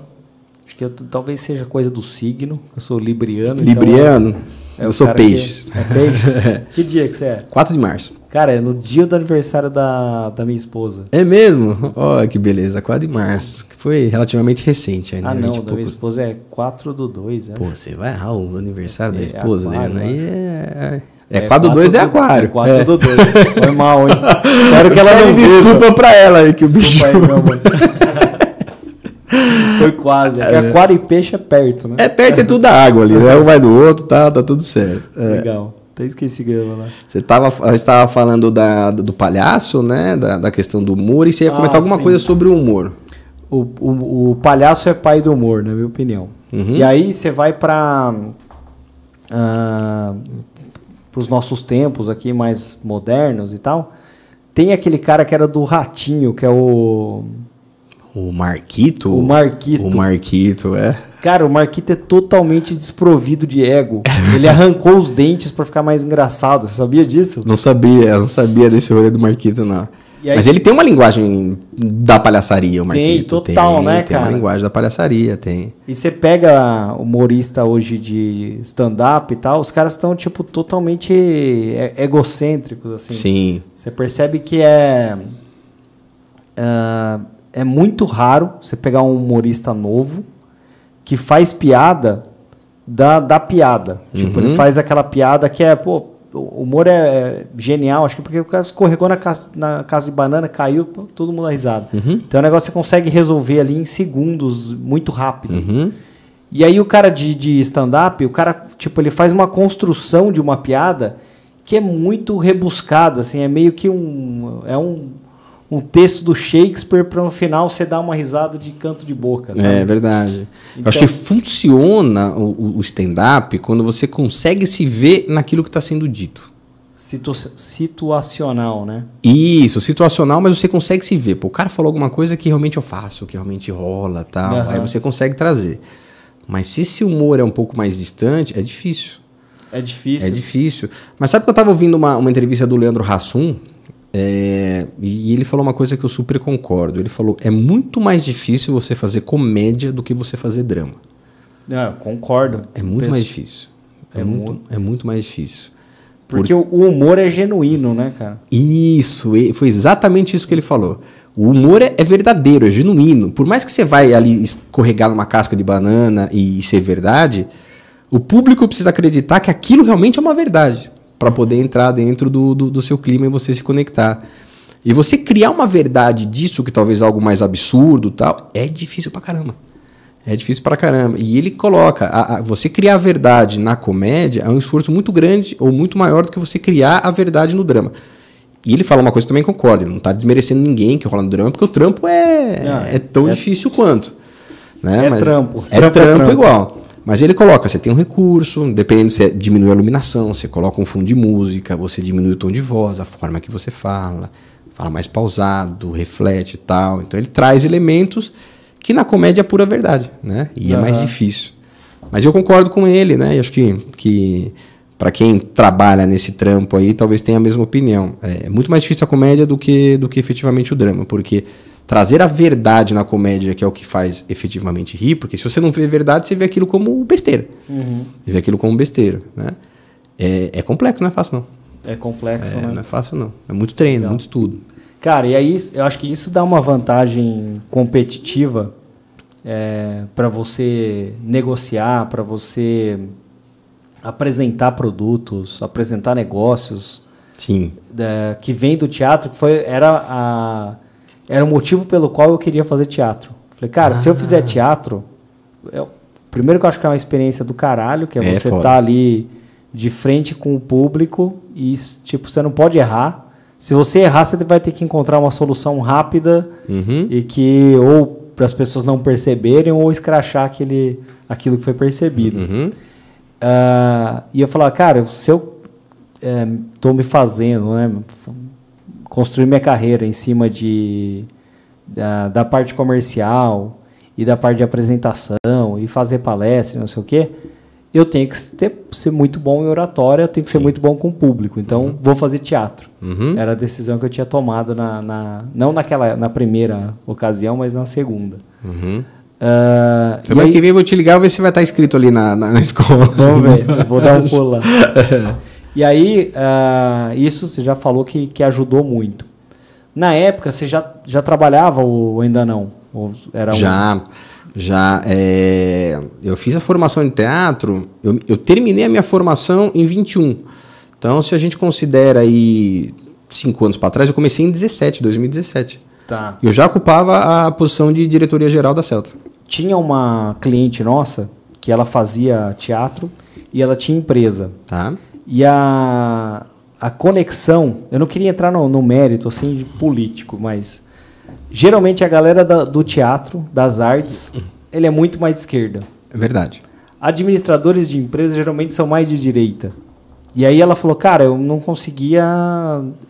Acho que talvez seja coisa do signo, eu sou libriano. Libriano? Então, eu sou peixes. É peixes? Que dia que você é? 4 de março. Cara, é no dia do aniversário da minha esposa. É mesmo? Olha que beleza, 4 de março, que foi relativamente recente ainda. Não, da minha esposa é 4/2. Pô, você vai errar o aniversário da esposa? Aquário, aí é 4/2 é aquário. 4/2. Foi mal, hein? Espero que ela não desculpa pra ela aí, que o bicho... Aí, meu amor. Foi quase. Aquário e peixe é perto, né? É perto, é tudo da água ali, né? Um vai do outro, tá tudo certo. Legal. Até esqueci que eu ia falar. A gente tava falando do palhaço, né? Da questão do humor, e você ia comentar alguma coisa sobre o humor. O palhaço é pai do humor, na minha opinião. E aí você vai para os nossos tempos aqui mais modernos e tal. Tem aquele cara que era do Ratinho, que é o Marquito? O Marquito. O Marquito, Cara, o Marquito é totalmente desprovido de ego. Ele arrancou os dentes pra ficar mais engraçado. Você sabia disso? Não sabia desse rolê do Marquito, não. Mas ele tem uma linguagem da palhaçaria, o Marquito. Tem, total, né, cara? Tem uma linguagem da palhaçaria, tem. E você pega humorista hoje de stand-up e tal, os caras estão, tipo, totalmente egocêntricos, assim. Sim. Você percebe que é muito raro você pegar um humorista novo que faz piada da piada. Tipo, ele faz aquela piada que o humor é genial, acho que porque o cara escorregou na casa de banana, caiu, todo mundo dá risada. Então o negócio você consegue resolver ali em segundos, muito rápido. E aí o cara de stand-up, o cara, tipo, ele faz uma construção de uma piada que é muito rebuscada, assim, é meio que um texto do Shakespeare para no final você dar uma risada de canto de boca. Sabe? É verdade. Então, eu acho que funciona o stand-up quando você consegue se ver naquilo que está sendo dito. Situacional, né? Isso, situacional, mas você consegue se ver. Pô, o cara falou alguma coisa que realmente eu faço, que realmente rola, tal. Aí você consegue trazer. Mas se esse humor é um pouco mais distante, é difícil. É difícil. É difícil. Mas sabe que eu estava ouvindo uma entrevista do Leandro Hassum? E ele falou uma coisa que eu super concordo. Ele falou, é muito mais difícil você fazer comédia do que você fazer drama. Eu concordo. É muito mais difícil. É muito mais difícil. Porque o humor é genuíno, né, cara? Isso, foi exatamente isso que ele falou. O humor é verdadeiro, é genuíno. Por mais que você vai ali escorregar numa casca de banana e ser verdade, o público precisa acreditar que aquilo realmente é uma verdade, para poder entrar dentro do seu clima e você se conectar. E você criar uma verdade disso, que talvez é algo mais absurdo, tal, é difícil pra caramba. É difícil pra caramba. E ele coloca, você criar a verdade na comédia é um esforço muito grande ou muito maior do que você criar a verdade no drama. E ele fala uma coisa que também concorda, ele não tá desmerecendo ninguém que rola no drama, porque o trampo é tão difícil quanto. Né? Mas trampo. É trampo igual. Mas ele coloca, você tem um recurso, dependendo se diminui a iluminação, você coloca um fundo de música, você diminui o tom de voz, a forma que você fala mais pausado, reflete e tal. Então ele traz elementos que na comédia é pura verdade, né? E é mais difícil. Mas eu concordo com ele, né? E acho que para quem trabalha nesse trampo aí, talvez tenha a mesma opinião. É muito mais difícil a comédia do que efetivamente o drama, porque trazer a verdade na comédia, que é o que faz efetivamente rir, porque se você não vê verdade, você vê aquilo como besteira. Você vê aquilo como besteira, né? É complexo, não é fácil não. É complexo, né? Não é fácil não. É muito treino, Legal. muito estudo. Cara, e aí eu acho que isso dá uma vantagem competitiva para você negociar, para você apresentar produtos, apresentar negócios. Sim. Que vem do teatro, que era o motivo pelo qual eu queria fazer teatro. Falei, cara, se eu fizer teatro, primeiro que eu acho que é uma experiência do caralho, que é você estar ali de frente com o público e, tipo, você não pode errar. Se você errar, você vai ter que encontrar uma solução rápida e que ou para as pessoas não perceberem ou escrachar aquilo que foi percebido. E eu falava, cara, se eu estou me fazendo, né, construir minha carreira em cima da parte comercial e da parte de apresentação e fazer palestra, não sei o quê, eu tenho que ser muito bom em oratória, eu tenho que ser muito bom com o público. Então, vou fazer teatro. Era a decisão que eu tinha tomado não na primeira ocasião, mas na segunda. Semana que vem eu vou te ligar e ver se vai estar escrito ali na escola. Vamos ver, eu vou dar um pulo lá. E aí, isso você já falou que ajudou muito. Na época, você já trabalhava ou ainda não? Ou era Já. Eu fiz a formação em teatro, eu terminei a minha formação em 21. Então, se a gente considera aí 5 anos para trás, eu comecei em 2017. Tá. Eu já ocupava a posição de diretoria geral da Celta. Tinha uma cliente nossa que ela fazia teatro e ela tinha empresa. Tá. E a conexão, eu não queria entrar no mérito assim, de político, mas geralmente a galera do teatro, das artes, ele é muito mais de esquerda. É verdade. Administradores de empresas geralmente são mais de direita. E aí ela falou, cara, eu não conseguia...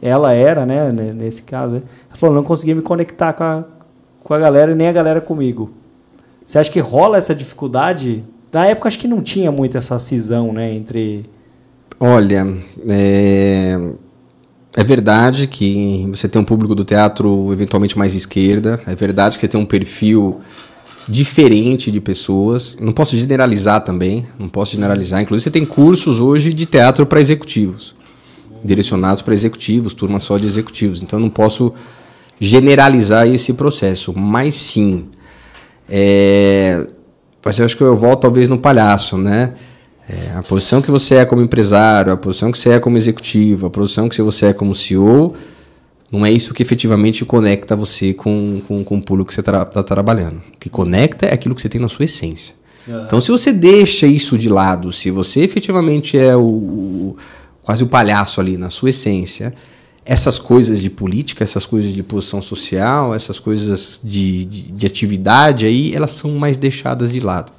Ela era, né, nesse caso. Ela falou, não conseguia me conectar com a galera e nem a galera comigo. Você acha que rola essa dificuldade? Na época, acho que não tinha muito essa cisão, né, entre... Olha, é verdade que você tem um público do teatro eventualmente mais esquerda. É verdade que você tem um perfil diferente de pessoas. Não posso generalizar também. Inclusive, você tem cursos hoje de teatro para executivos, direcionados para executivos, turma só de executivos. Então, eu não posso generalizar esse processo. Mas, sim, mas eu acho que eu volto talvez no palhaço, né? A posição que você é como empresário, a posição que você é como executivo, a posição que você é como CEO, não é isso que efetivamente conecta você com o público que você está trabalhando. O que conecta é aquilo que você tem na sua essência. Então, se você deixa isso de lado, se você efetivamente é quase o palhaço ali na sua essência, essas coisas de política, essas coisas de posição social, essas coisas de atividade aí, elas são mais deixadas de lado.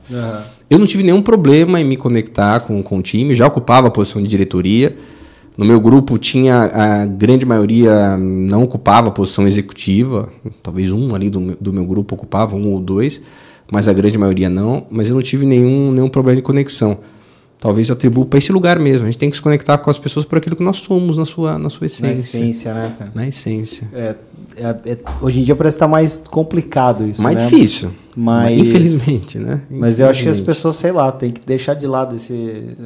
Eu não tive nenhum problema em me conectar com o time, já ocupava a posição de diretoria. No meu grupo tinha a grande maioria não ocupava a posição executiva, talvez um ali do meu grupo ocupava, 1 ou 2, mas a grande maioria não, mas eu não tive nenhum problema de conexão. Talvez eu atribuo para esse lugar mesmo. A gente tem que se conectar com as pessoas por aquilo que nós somos, na sua essência. Na essência, né, cara? Na essência. Hoje em dia parece que está mais complicado isso, mais né? Difícil. Mas, infelizmente, né? Mas eu acho que as pessoas, sei lá, tem que deixar de lado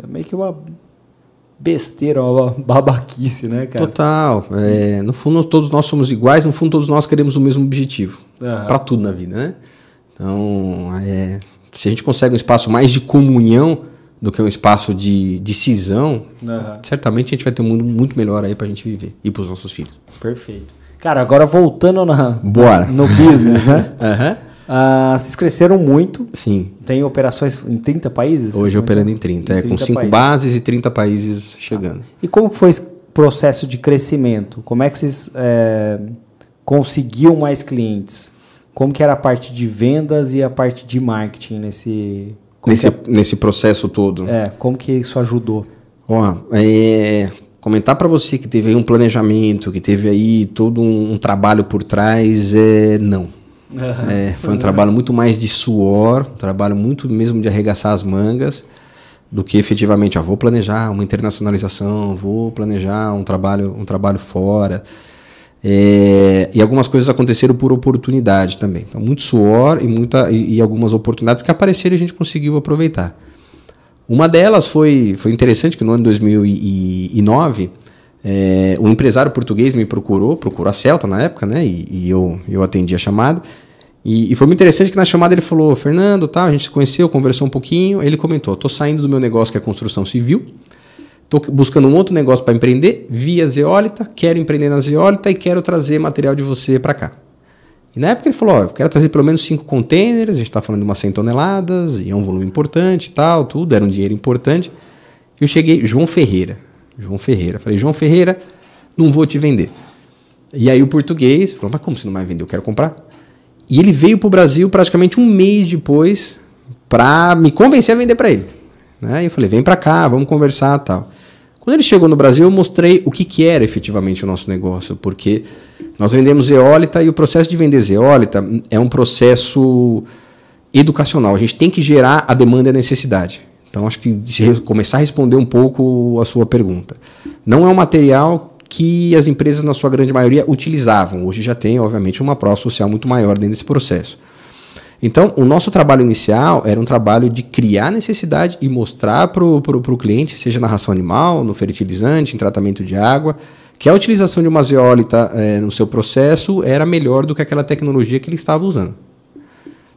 meio que uma besteira, uma babaquice, né, cara? Total. No fundo, todos nós somos iguais. No fundo, todos nós queremos o mesmo objetivo. Para tudo na vida, né? Então, se a gente consegue um espaço mais de comunhão do que um espaço de cisão, certamente a gente vai ter um mundo muito melhor aí pra gente viver e pros nossos filhos. Perfeito. Cara, agora voltando Bora. no business, né? Uhum. Vocês cresceram muito. Sim. Tem operações em 30 países? Hoje operando em 30. Com 5 bases e 30 países chegando. E como que foi esse processo de crescimento? Como é que vocês conseguiam mais clientes? Como que era a parte de vendas e a parte de marketing nesse processo todo? Como que isso ajudou? Ó, comentar para você que teve aí um planejamento, que teve aí todo um trabalho por trás, não. Foi um trabalho muito mais de suor, um trabalho muito mesmo de arregaçar as mangas, do que efetivamente, vou planejar uma internacionalização, vou planejar um trabalho fora. E algumas coisas aconteceram por oportunidade também. Então, muito suor e algumas oportunidades que apareceram e a gente conseguiu aproveitar. Uma delas foi interessante, que no ano de 2009, um empresário português me procurou a Celta na época, né? E eu atendi a chamada. E foi muito interessante que na chamada ele falou, Fernando, tá, a gente se conheceu, conversou um pouquinho. Ele comentou, estou saindo do meu negócio que é construção civil, estou buscando um outro negócio para empreender, via zeólita, quero empreender na zeólita e quero trazer material de você para cá. E na época ele falou, eu quero trazer pelo menos 5 containers, a gente está falando de umas 100 toneladas, e é um volume importante e tal, tudo, era um dinheiro importante. Eu cheguei, João Ferreira. Falei, João Ferreira, não vou te vender. E aí o português falou, mas como você não vai vender? Eu quero comprar. E ele veio para o Brasil praticamente um mês depois para me convencer a vender para ele. Né? E eu falei, vem para cá, vamos conversar e tal. Quando ele chegou no Brasil, eu mostrei o que era efetivamente o nosso negócio, porque nós vendemos zeólita e o processo de vender zeólita é um processo educacional. A gente tem que gerar a demanda e a necessidade. Então, acho que se começar a responder um pouco a sua pergunta. Não é um material que as empresas, na sua grande maioria, utilizavam. Hoje já tem, obviamente, uma prova social muito maior dentro desse processo. Então, o nosso trabalho inicial era um trabalho de criar necessidade e mostrar para o cliente, seja na ração animal, no fertilizante, em tratamento de água, que a utilização de uma zeólita no seu processo era melhor do que aquela tecnologia que ele estava usando.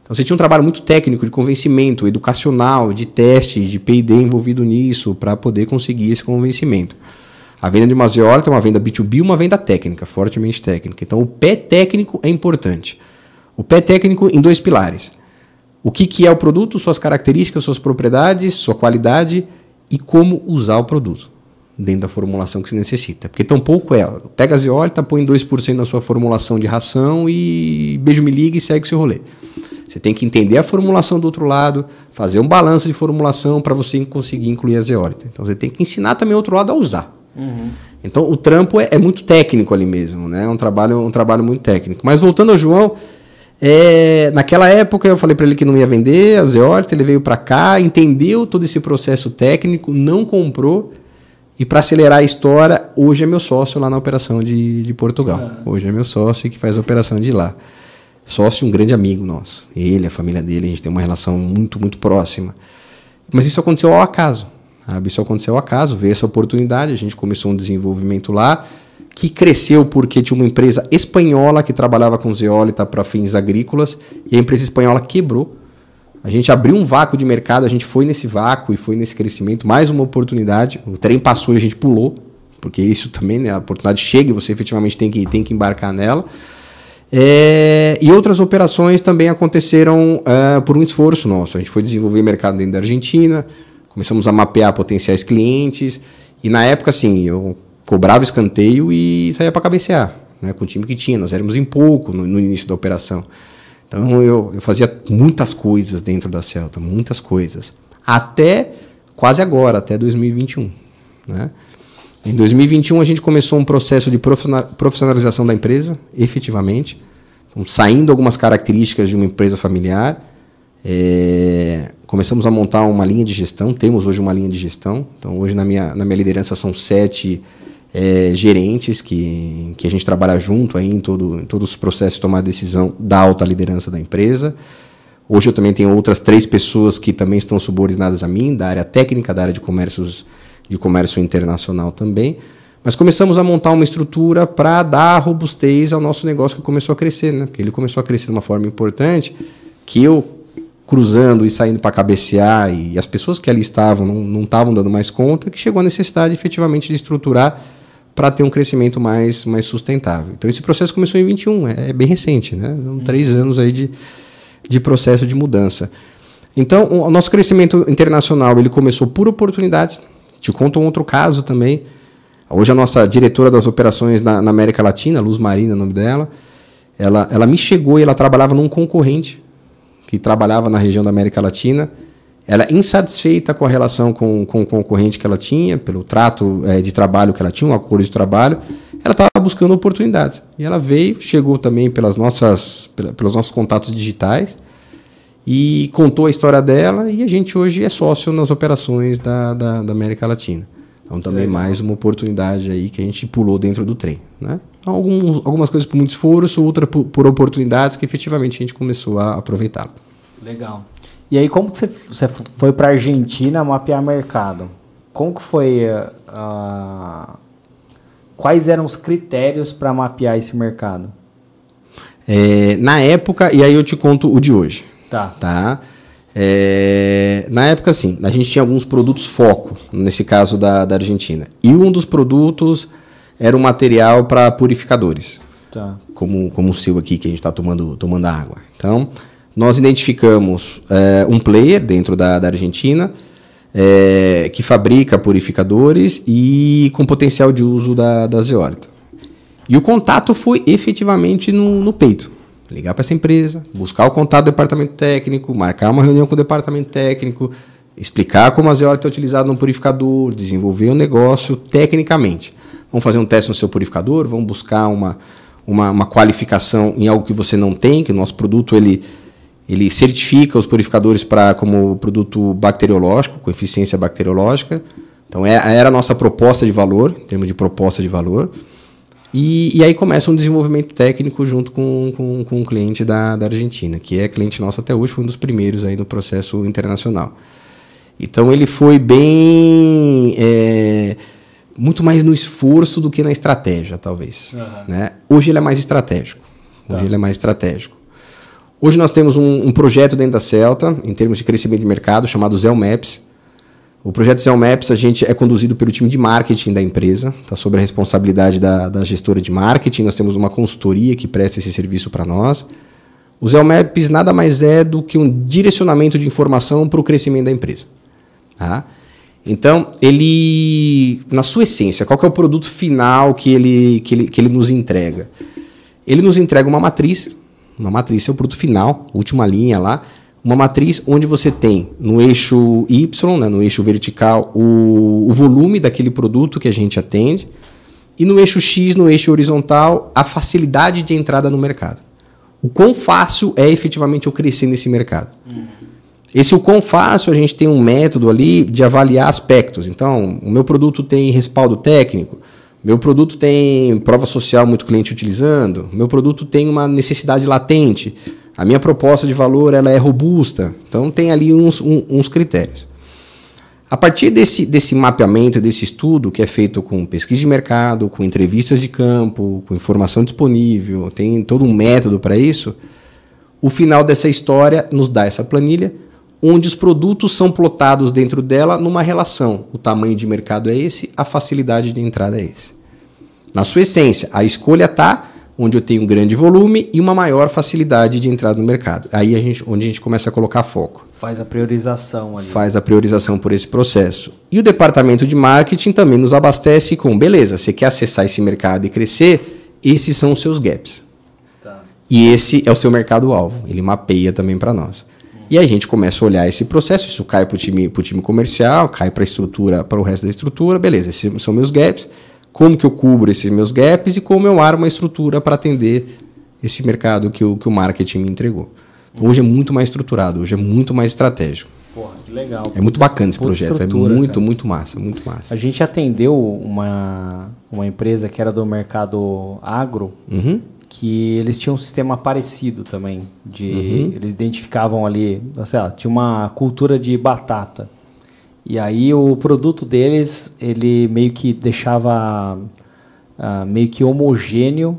Então, você tinha um trabalho muito técnico, de convencimento, educacional, de teste, de P&D envolvido nisso, para poder conseguir esse convencimento. A venda de uma zeólita é uma venda B2B, uma venda técnica, fortemente técnica. Então, o pé técnico é importante. O pé técnico em 2 pilares. O que é o produto, suas características, suas propriedades, sua qualidade e como usar o produto dentro da formulação que se necessita. Porque tampouco pega a zeólita, põe 2% na sua formulação de ração e beijo me liga e segue o seu rolê. Você tem que entender a formulação do outro lado, fazer um balanço de formulação para você conseguir incluir a zeólita. Então você tem que ensinar também o outro lado a usar. Uhum. Então o trampo é muito técnico ali mesmo, né? É um trabalho muito técnico. Mas voltando ao João, naquela época eu falei para ele que não ia vender a zeólita, ele veio para cá, entendeu todo esse processo técnico, não comprou, e para acelerar a história, hoje é meu sócio lá na operação de Portugal. Hoje é meu sócio que faz a operação de lá. Sócio, um grande amigo nosso. Ele, a família dele, a gente tem uma relação muito, muito próxima. Mas isso aconteceu ao acaso. Sabe? Isso aconteceu ao acaso, veio essa oportunidade, a gente começou um desenvolvimento lá, que cresceu porque tinha uma empresa espanhola que trabalhava com zeólita para fins agrícolas, e a empresa espanhola quebrou. A gente abriu um vácuo de mercado, a gente foi nesse vácuo e foi nesse crescimento, mais uma oportunidade, o trem passou e a gente pulou, porque isso também, né, a oportunidade chega e você efetivamente tem que embarcar nela. E outras operações também aconteceram por um esforço nosso. A gente foi desenvolver mercado dentro da Argentina, começamos a mapear potenciais clientes, e na época, assim, eu cobrava escanteio e saía para cabecear, né, com o time que tinha. Nós éramos em pouco no início da operação. Então eu fazia muitas coisas dentro da Celta, muitas coisas. Até quase agora, até 2021. Né? Em 2021 a gente começou um processo de profissionalização da empresa, efetivamente. Então, saindo algumas características de uma empresa familiar. Começamos a montar uma linha de gestão, temos hoje uma linha de gestão. Então hoje na minha liderança são 7 gerentes que a gente trabalha junto aí em todos os processos de tomar decisão da alta liderança da empresa. Hoje eu também tenho outras 3 pessoas que também estão subordinadas a mim, da área técnica, da área de comércio internacional também. Mas começamos a montar uma estrutura para dar robustez ao nosso negócio que começou a crescer, né? Porque ele começou a crescer de uma forma importante, que eu cruzando e saindo para cabecear, e as pessoas que ali estavam não estavam dando mais conta, que chegou a necessidade efetivamente de estruturar para ter um crescimento mais sustentável. Então esse processo começou em 21, é bem recente, né? 3 anos aí de processo de mudança. Então o nosso crescimento internacional ele começou por oportunidades. Te conto um outro caso também. Hoje a nossa diretora das operações na América Latina, Luz Marina, o nome dela, ela me chegou e ela trabalhava num concorrente que trabalhava na região da América Latina. Ela, insatisfeita com a relação com o concorrente que ela tinha, pelo trato de trabalho que ela tinha, um acordo de trabalho, ela estava buscando oportunidades. E ela veio, chegou também pelos nossos contatos digitais e contou a história dela, e a gente hoje é sócio nas operações da América Latina. Então também mais uma oportunidade aí que a gente pulou dentro do trem, né? Algumas coisas por muito esforço, outras por oportunidades que efetivamente a gente começou a aproveitá-la. Legal. E aí como que você foi para a Argentina mapear mercado? Como que foi... quais eram os critérios para mapear esse mercado? Na época, e aí eu te conto o de hoje. Tá? Na época, sim, a gente tinha alguns produtos foco, nesse caso da Argentina. E um dos produtos era um material para purificadores, como o seu aqui, que a gente está tomando água. Então, nós identificamos um player dentro da Argentina que fabrica purificadores e com potencial de uso da zeólita. E o contato foi efetivamente no peito. Ligar para essa empresa, buscar o contato do departamento técnico, marcar uma reunião com o departamento técnico, explicar como a zeólita é utilizada no purificador, desenvolver o negócio tecnicamente. Vamos fazer um teste no seu purificador, vamos buscar uma qualificação em algo que você não tem, que o nosso produto ele certifica os purificadores como produto bacteriológico, com eficiência bacteriológica. Então era a nossa proposta de valor, em termos de proposta de valor. E aí começa um desenvolvimento técnico junto com um cliente da Argentina, que é cliente nosso até hoje, foi um dos primeiros aí no processo internacional. Então ele foi bem... muito mais no esforço do que na estratégia, talvez. Né? Hoje ele é mais estratégico. Hoje nós temos um projeto dentro da Celta, em termos de crescimento de mercado, chamado ZeoMaps. O projeto ZeoMaps a gente é conduzido pelo time de marketing da empresa, está sob a responsabilidade da gestora de marketing. Nós temos uma consultoria que presta esse serviço para nós. O ZeoMaps nada mais é do que um direcionamento de informação para o crescimento da empresa. Tá? Então, ele, na sua essência, qual que é o produto final que ele nos entrega? Ele nos entrega uma matriz é o produto final, última linha lá, uma matriz onde você tem no eixo Y, né, no eixo vertical, o volume daquele produto que a gente atende, e no eixo X, no eixo horizontal, a facilidade de entrada no mercado. O quão fácil é efetivamente eu crescer nesse mercado. O quão fácil, a gente tem um método ali de avaliar aspectos. Então, o meu produto tem respaldo técnico, meu produto tem prova social, muito cliente utilizando, meu produto tem uma necessidade latente, a minha proposta de valor ela é robusta. Então, tem ali uns critérios. A partir desse mapeamento, desse estudo, que é feito com pesquisa de mercado, com entrevistas de campo, com informação disponível, tem todo um método para isso, o final dessa história nos dá essa planilha, onde os produtos são plotados dentro dela numa relação. O tamanho de mercado é esse, a facilidade de entrada é esse. Na sua essência, a escolha está onde eu tenho um grande volume e uma maior facilidade de entrada no mercado. Aí onde a gente começa a colocar foco. Faz a priorização ali. Faz a priorização por esse processo. E o departamento de marketing também nos abastece com, beleza, você quer acessar esse mercado e crescer, esses são os seus gaps. E esse é o seu mercado-alvo. Ele mapeia também para nós. E aí a gente começa a olhar esse processo, isso cai para o time comercial, cai para a estrutura, para o resto da estrutura, beleza, esses são meus gaps, como que eu cubro esses meus gaps e como eu armo uma estrutura para atender esse mercado que o marketing me entregou. Então, hoje é muito mais estruturado, hoje é muito mais estratégico. Porra, que legal. É muito bacana esse projeto, é muito massa, muito massa. A gente atendeu uma empresa que era do mercado agro, que eles tinham um sistema parecido também. Eles identificavam ali, sei lá, tinha uma cultura de batata. E aí o produto deles, ele meio que deixava meio que homogêneo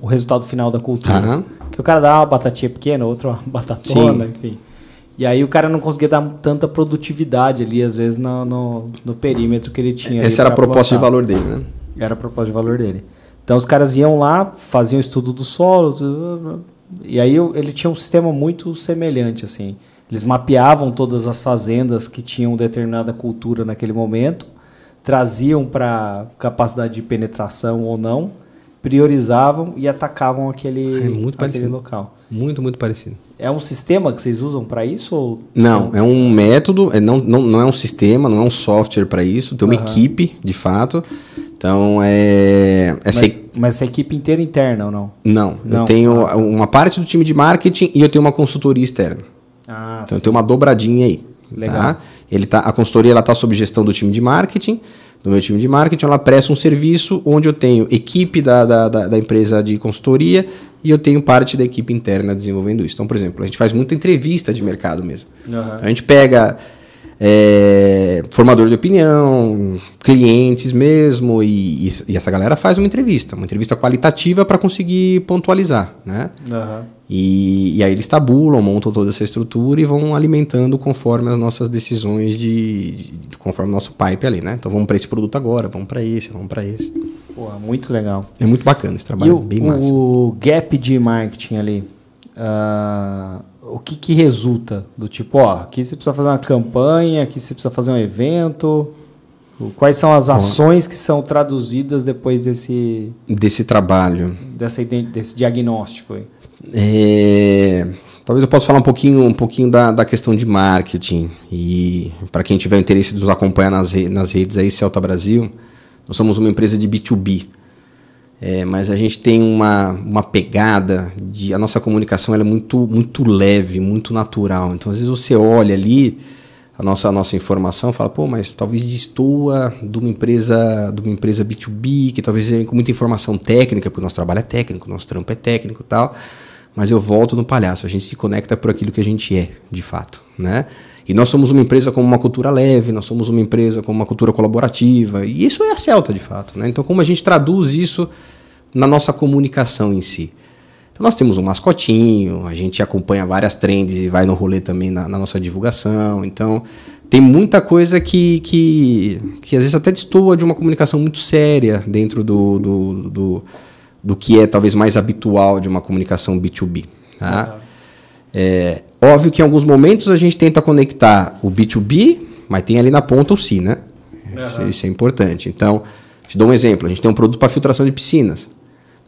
o resultado final da cultura. Que o cara dá uma batatinha pequena, outro uma batatona, enfim. E aí o cara não conseguia dar tanta produtividade ali, às vezes, no perímetro que ele tinha. Essa era a proposta de valor dele, né? Era a proposta de valor dele. Então os caras iam lá, faziam estudo do solo, e aí ele tinha um sistema muito semelhante, assim. Eles mapeavam todas as fazendas que tinham determinada cultura naquele momento, traziam para capacidade de penetração ou não, priorizavam e atacavam aquele local. Muito parecido. É um sistema que vocês usam para isso? Ou... Não, é um método, não é um sistema, não é um software para isso, tem uma equipe, de fato. Então, Mas essa equipe inteira interna ou não? Não, eu tenho uma parte do time de marketing e eu tenho uma consultoria externa. Então, eu tenho uma dobradinha aí. Legal. Tá? A consultoria está sob gestão do time de marketing, do meu time de marketing, ela presta um serviço onde eu tenho equipe da empresa de consultoria e eu tenho parte da equipe interna desenvolvendo isso. Então, por exemplo, a gente faz muita entrevista de mercado mesmo. Então, a gente pega formador de opinião, clientes mesmo, e essa galera faz uma entrevista qualitativa para conseguir pontualizar, né? E aí eles tabulam, montam toda essa estrutura e vão alimentando conforme as nossas decisões conforme o nosso pipe ali, né? Então vamos para esse produto agora, vamos para esse. Pô, muito legal. É muito bacana esse trabalho, bem massa. O gap de marketing ali, o que resulta? Do tipo, aqui você precisa fazer uma campanha, aqui você precisa fazer um evento. Quais são as ações que são traduzidas depois desse trabalho? Desse diagnóstico aí? Talvez eu possa falar um pouquinho da questão de marketing. E para quem tiver interesse de nos acompanhar nas redes aí, Celta Brasil, nós somos uma empresa de B2B. Mas a gente tem uma pegada a nossa comunicação ela é muito leve, muito natural. Então, às vezes você olha ali a nossa informação e fala, pô, mas talvez destoa de uma empresa B2B, que talvez venha com muita informação técnica, porque o nosso trabalho é técnico, o nosso trampo é técnico e tal. Mas eu volto no palhaço, a gente se conecta por aquilo que a gente é, de fato, né? E nós somos uma empresa com uma cultura leve, nós somos uma empresa com uma cultura colaborativa, e isso é a Celta, de fato, né? Então, como a gente traduz isso na nossa comunicação em si? Então, nós temos um mascotinho, a gente acompanha várias trends e vai no rolê também na nossa divulgação. Então, tem muita coisa que às vezes até destoa de uma comunicação muito séria dentro do que é talvez mais habitual de uma comunicação B2B. Tá? Óbvio que em alguns momentos a gente tenta conectar o B2B, mas tem ali na ponta o C, né? Isso é importante. Então, te dou um exemplo. A gente tem um produto para filtração de piscinas.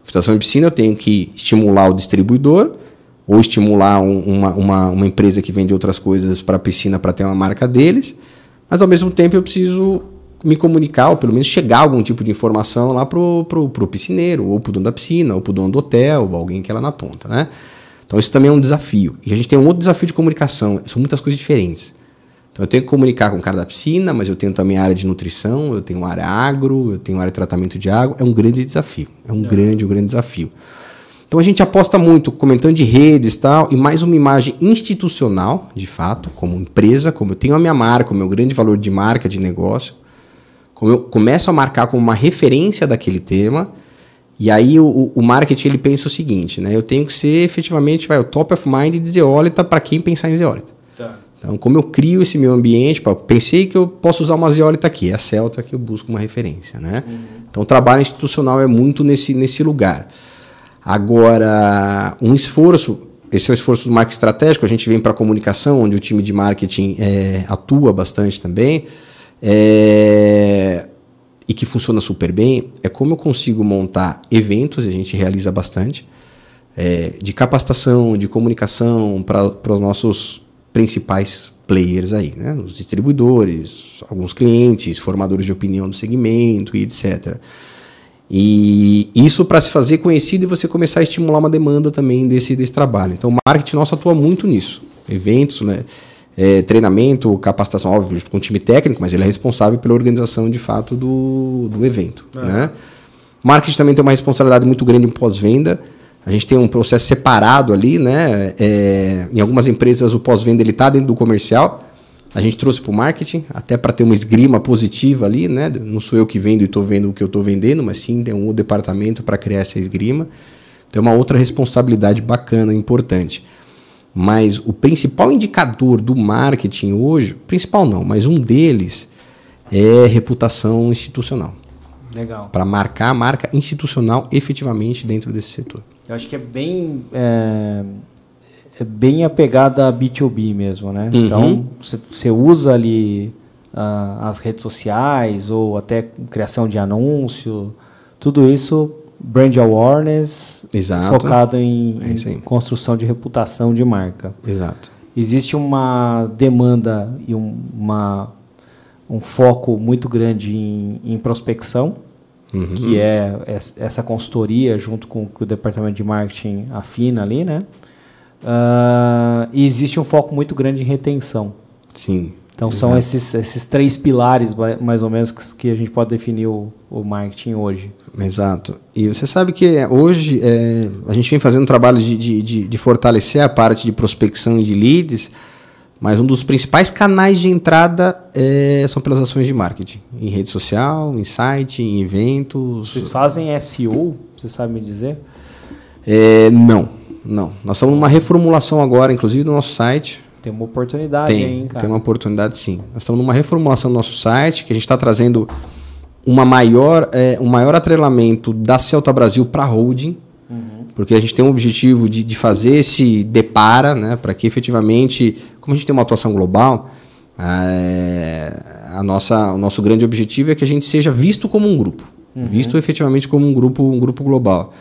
Filtração de piscina eu tenho que estimular o distribuidor ou estimular uma empresa que vende outras coisas para a piscina para ter uma marca deles, mas ao mesmo tempo eu preciso me comunicar ou pelo menos chegar a algum tipo de informação lá pro piscineiro, ou pro dono da piscina, ou pro dono do hotel, ou alguém que é lá na ponta, né? Então isso também é um desafio. E a gente tem um outro desafio de comunicação, são muitas coisas diferentes. Então eu tenho que comunicar com o cara da piscina, mas eu tenho também a área de nutrição, eu tenho a área agro, eu tenho a área de tratamento de água. É um grande desafio. É um grande desafio. Então a gente aposta muito, comentando de redes e tal, e mais uma imagem institucional, de fato, como empresa, como eu tenho a minha marca, o meu grande valor de marca, de negócio, como eu começo a marcar como uma referência daquele tema, e aí o marketing ele pensa o seguinte, né? Eu tenho que ser efetivamente o top of mind de zeólita para quem pensar em zeólita. Então, como eu crio esse meu ambiente, pensei que eu posso usar uma zeólita aqui, é a Celta que eu busco uma referência, né? Então, o trabalho institucional é muito nesse lugar. Agora, esse é o esforço do marketing estratégico, a gente vem para a comunicação, onde o time de marketing atua bastante também, e que funciona super bem, é como eu consigo montar eventos, a gente realiza bastante, de capacitação, de comunicação para os nossos principais players aí, né? Os distribuidores, alguns clientes, formadores de opinião do segmento e etc. E isso para se fazer conhecido e você começar a estimular uma demanda também desse trabalho. Então o marketing nosso atua muito nisso. Eventos, né? Treinamento, capacitação, óbvio, com o time técnico, mas ele é responsável pela organização de fato do evento. Né? O marketing também tem uma responsabilidade muito grande em pós-venda. A gente tem um processo separado ali, né? Em algumas empresas o pós-venda está dentro do comercial. A gente trouxe para o marketing, até para ter uma esgrima positiva ali, né? Não sou eu que vendo e estou vendo o que eu estou vendendo, mas sim tem um departamento para criar essa esgrima. Tem uma outra responsabilidade bacana, importante. Mas o principal indicador do marketing hoje, principal não, mas um deles é reputação institucional. Legal. Para marcar a marca institucional efetivamente dentro desse setor. Eu acho que é bem apegada a B2B mesmo, né? Uhum. Então, você usa ali as redes sociais ou até criação de anúncio, tudo isso, brand awareness, Exato. focado em construção de reputação de marca. Exato. Existe uma demanda e um foco muito grande em prospecção, que é essa consultoria junto com o departamento de marketing afina ali, né? E existe um foco muito grande em retenção. Sim. Então, exato. são esses 3 pilares, mais ou menos, que a gente pode definir o marketing hoje. Exato. E você sabe que hoje a gente vem fazendo um trabalho de fortalecer a parte de prospecção e de leads, mas um dos principais canais de entrada são pelas ações de marketing. Em rede social, em site, em eventos. Vocês fazem SEO? Você sabe me dizer? Não. Nós estamos numa reformulação agora, inclusive, do nosso site. Tem uma oportunidade aí, hein, cara? Tem uma oportunidade, sim. Nós estamos numa reformulação do nosso site, que a gente está trazendo um maior atrelamento da Celta Brasil para a holding, porque a gente tem um objetivo de fazer esse depara, né, para que efetivamente, como a gente tem uma atuação global, o nosso grande objetivo é que a gente seja visto como um grupo, visto efetivamente como um grupo global.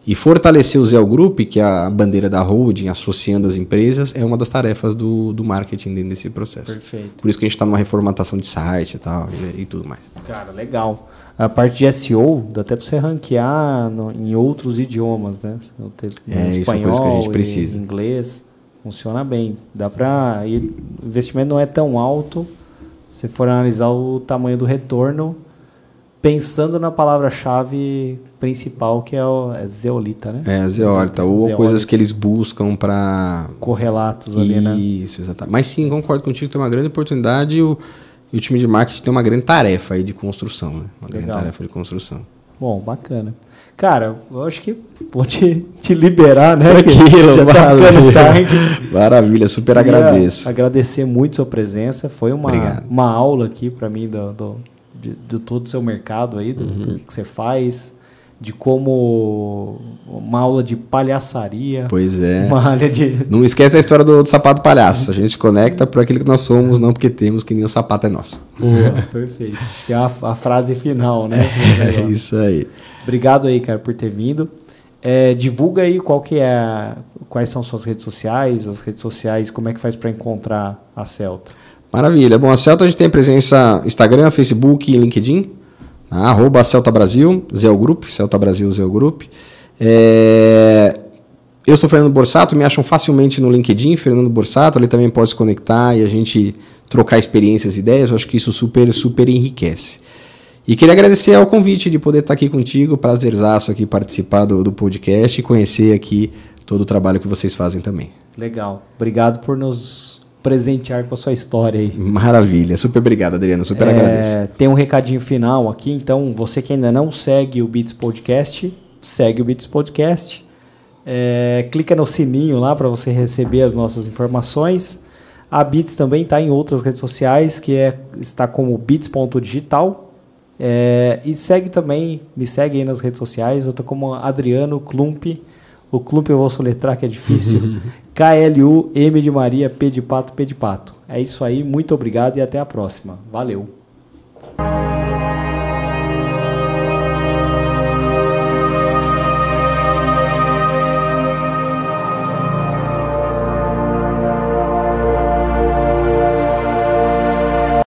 E fortalecer o Zeo Group, que é a bandeira da holding, associando as empresas, é uma das tarefas do marketing dentro desse processo. Perfeito. Por isso que a gente está numa reformatação de site e tal, e tudo mais. Cara, legal. A parte de SEO, dá até para você ranquear em outros idiomas, né? Isso é uma coisa que a gente precisa. Inglês, funciona bem. Dá para... O investimento não é tão alto, se for analisar o tamanho do retorno, pensando na palavra-chave principal, que é zeolita, né? Zeolita, ou zeolita. Coisas que eles buscam para... correlatos ali, né? Isso, exatamente. Mas sim, concordo contigo, tem uma grande oportunidade e o time de marketing tem uma grande tarefa aí de construção, né? Grande tarefa de construção. Bom, bacana. Cara, eu acho que vou te liberar, né? Tranquilo, já tá ficando tarde. Maravilha, super agradeço. Agradecer muito a sua presença. Foi uma aula aqui para mim de todo o seu mercado aí, do que você faz, de como uma aula de palhaçaria. Pois é. Uma área de... Não esquece a história do sapato palhaço. A gente conecta por aquilo que nós somos, não porque temos, que nem o sapato é nosso. Boa, perfeito. Acho que é a frase final, né? É isso aí. Obrigado aí, cara, por ter vindo. Divulga aí quais são suas redes sociais, como é que faz para encontrar a Celta. Maravilha. Bom, a Celta a gente tem presença Instagram, Facebook e LinkedIn. @CeltaBrasil, Zeo Group, Celta Brasil, Zeo Group. Eu sou Fernando Borsato, me acham facilmente no LinkedIn, Fernando Borsato, ali também pode se conectar e a gente trocar experiências e ideias. Eu acho que isso super enriquece. E queria agradecer ao convite de poder estar aqui contigo, prazerzaço aqui participar do podcast e conhecer aqui todo o trabalho que vocês fazem também. Legal. Obrigado por nos presentear com a sua história aí. Maravilha. Super obrigado, Adriano. Super agradeço. Tem um recadinho final aqui, então você que ainda não segue o Beats Podcast, segue o Beats Podcast. Clica no sininho lá para você receber as nossas informações. A Beats também está em outras redes sociais, está como beats.digital. E me segue aí nas redes sociais. Eu estou como Adriano Klump. O Klump eu vou soletrar, que é difícil. KLUM de Maria, P de Pato, P de Pato. É isso aí, muito obrigado e até a próxima. Valeu!